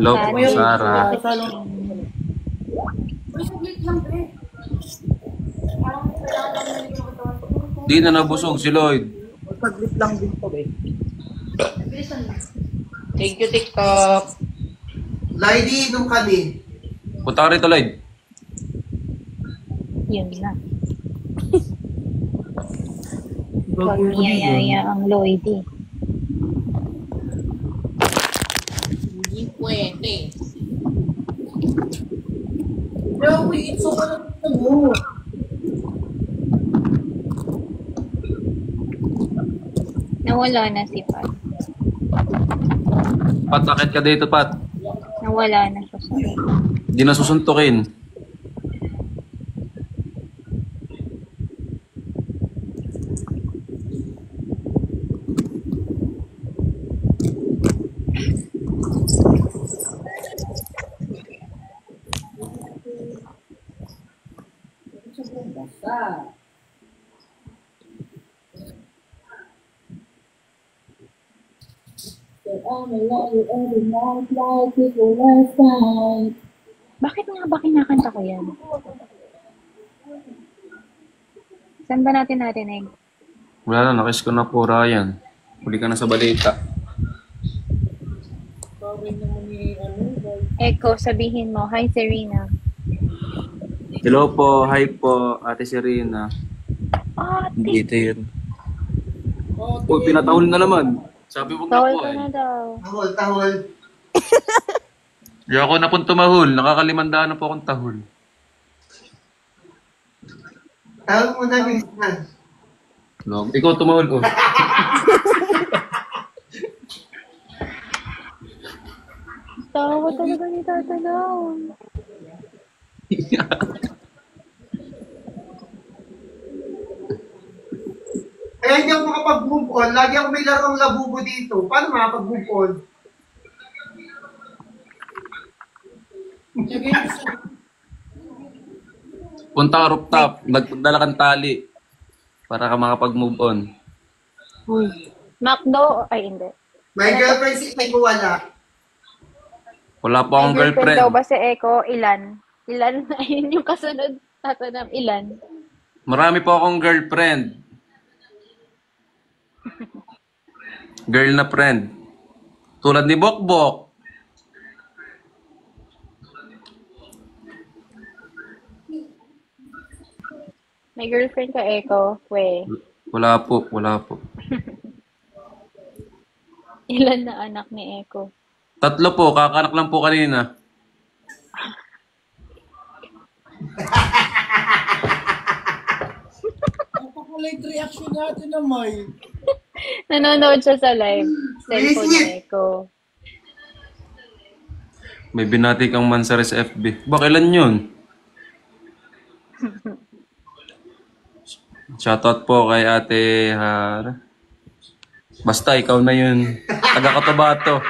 [SPEAKER 11] Hello po, Sarah.
[SPEAKER 4] Uy, saglit lang, pre. Parang kailangan lang nilagyan ko ito.
[SPEAKER 11] Di na nabusog si Lloyd.
[SPEAKER 1] Saglit lang din to eh.
[SPEAKER 4] Bilisan mo.
[SPEAKER 1] Thank you, TikTok.
[SPEAKER 13] Lady, inom kami.
[SPEAKER 11] Punta ka rito, Lloyd.
[SPEAKER 6] Yun na. Huwag niyayaya ang Lloyd eh.
[SPEAKER 7] Hindi pwede.
[SPEAKER 1] No, wait, so ano mo?
[SPEAKER 6] Nawala na si Pat.
[SPEAKER 11] Pat, akit ka dito, Pat.
[SPEAKER 6] Nawala na siya sa
[SPEAKER 11] Di na susuntukin.
[SPEAKER 6] Bakit nga ba kinakanta ko yan? Saan ba natin narinig?
[SPEAKER 11] Wala na, nakis ko na po, Ryan. Huli ka na sa balita.
[SPEAKER 6] Echo, sabihin mo, hi Serena.
[SPEAKER 11] Hello po, hi po, Ate Serena. Dito yun. Uy, pinatahol na naman. Sabi mo na
[SPEAKER 6] Tawal
[SPEAKER 11] po
[SPEAKER 6] ka
[SPEAKER 11] eh.
[SPEAKER 6] na daw.
[SPEAKER 13] Tahol.
[SPEAKER 11] Di ako na pong tumahol. Nakakalimandaan na po akong tahol.
[SPEAKER 13] Tahol muna, minsan.
[SPEAKER 11] No, ikaw tumahol ko.
[SPEAKER 6] Tawa talaga ni Tatalaw.
[SPEAKER 13] Kaya hindi ako makapag-move on. Lagi ako may larong labubo dito. Paano makapag-move on?
[SPEAKER 11] Punta ka rooftop. Magdala kang tali. Para ka makapag-move on.
[SPEAKER 6] Macdo, ay hindi.
[SPEAKER 13] May girlfriend si Echo wala.
[SPEAKER 11] Wala po akong girlfriend.
[SPEAKER 6] daw ba si Echo? Ilan? Ilan? Ayun yung kasunod. Tatanam, ilan?
[SPEAKER 11] Marami po akong girlfriend. Girl na friend. Tulad ni Bokbok.
[SPEAKER 6] May girlfriend ka, Echo? We.
[SPEAKER 11] Wala po, wala po.
[SPEAKER 6] Ilan na anak ni Echo?
[SPEAKER 11] 3 po, kakanak lang po kanina.
[SPEAKER 1] Napaka-late reaction natin naman.
[SPEAKER 6] Nanonood siya sa live. Cellphone ni Echo.
[SPEAKER 11] May binati kang mansari sa FB. Ba, kailan yun? Shoutout po kay Ate Har. Basta, ikaw na yun. Taga-Cotabato.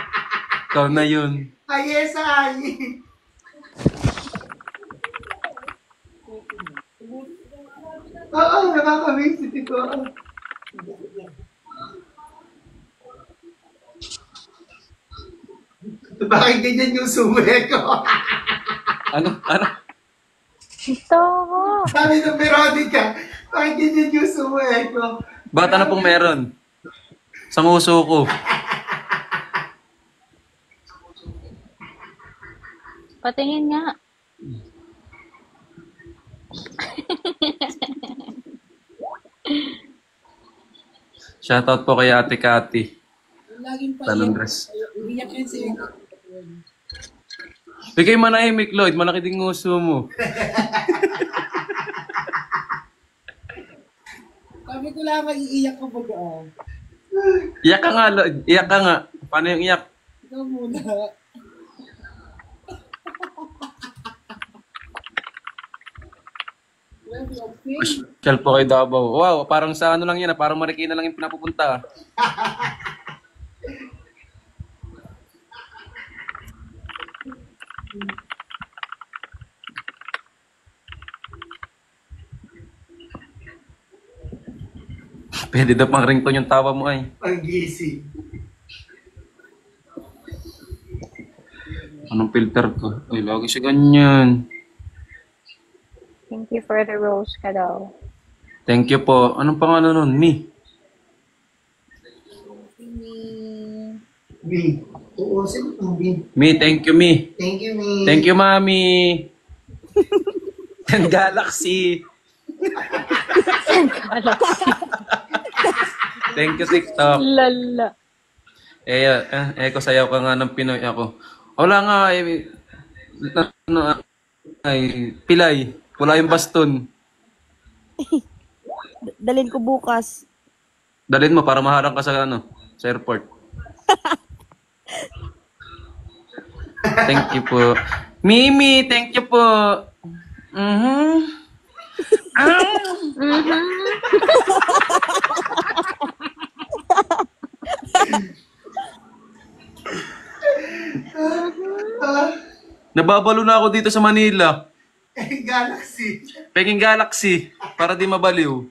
[SPEAKER 11] Ikaw na yun.
[SPEAKER 13] Ay, yes, ay. Oo, nakaka-visit ito. Bakit ganyan yung sumuhe ko?
[SPEAKER 11] Ano?
[SPEAKER 6] Ito.
[SPEAKER 13] Sabi ng Veronica, bakit ganyan yung sumuhe ko?
[SPEAKER 11] Bakit ano pong meron? Sa nguso ko.
[SPEAKER 6] Patingin nga.
[SPEAKER 11] Shoutout po kay Ate Cathy.
[SPEAKER 1] Laging pa
[SPEAKER 11] Tanong dress.
[SPEAKER 1] Iiyak yan sa'yo.
[SPEAKER 11] Bigay manahimik, Lloyd. Malaki din nguso mo.
[SPEAKER 1] Sabi ko lang, iiyak ka ba doon?
[SPEAKER 11] Iyak ka nga, Lloyd. Iyak ka nga. Paano yung iyak?
[SPEAKER 1] Ikaw muna.
[SPEAKER 11] Shell po kay Davao. Wow, parang sa ano lang yan. Parang Marikina lang yung pinapupunta. Pwede daw pang ringtone yung tawa mo ay.
[SPEAKER 13] Pag-gising.
[SPEAKER 11] Anong filter ko? Ay, lagi siya ganyan.
[SPEAKER 6] Thank you for the rose ka daw.
[SPEAKER 11] Thank you po. Anong pangalan nun? Me.
[SPEAKER 13] B. Oo, sino itong B?
[SPEAKER 11] Me, thank you, me.
[SPEAKER 13] Thank you, me.
[SPEAKER 11] Thank you, mami. 10 Galaxy. Thank you, TikTok.
[SPEAKER 6] Lala.
[SPEAKER 11] Ko sayaw ka nga ng Pinoy ako. Wala nga, pilay. Wala yung baston.
[SPEAKER 7] Dalhin ko bukas.
[SPEAKER 11] Dalhin mo para maharang ka sa sa airport. Thank you po. Mimi, thank you po. Nababalo na ako dito sa Manila.
[SPEAKER 13] Galaxy.
[SPEAKER 11] Peking Galaxy. Para di mabaliw.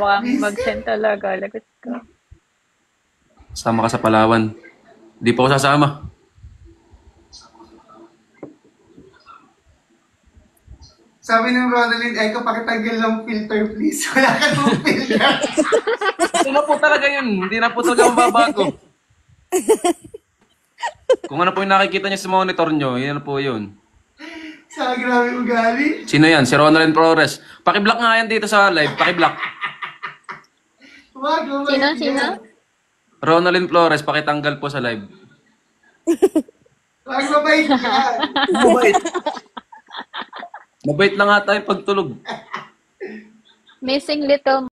[SPEAKER 6] Baka mag-send talaga. Lagot ka.
[SPEAKER 11] Sama ka sa Palawan. Di pa ako sasama.
[SPEAKER 13] Sabi ng Ronaldin, Echo, pakitanggal ng filter, please. Wala ka ng filter.
[SPEAKER 11] Hindi na po talaga yun. Hindi na po talaga mababago. Kung ano po yung nakikita niya sa monitor nyo, yun po yun.
[SPEAKER 13] Sa grabe ugali.
[SPEAKER 11] Sino yan? Si Ronaldin Flores. Paki-block nga yan dito sa live. Paki-block.
[SPEAKER 6] Sino?
[SPEAKER 11] Ronaldin Flores, pakitanggal po sa live.
[SPEAKER 13] Wag mabait ka.
[SPEAKER 11] Mabait. Mabait lang nga tayo pagtulog.
[SPEAKER 6] Missing little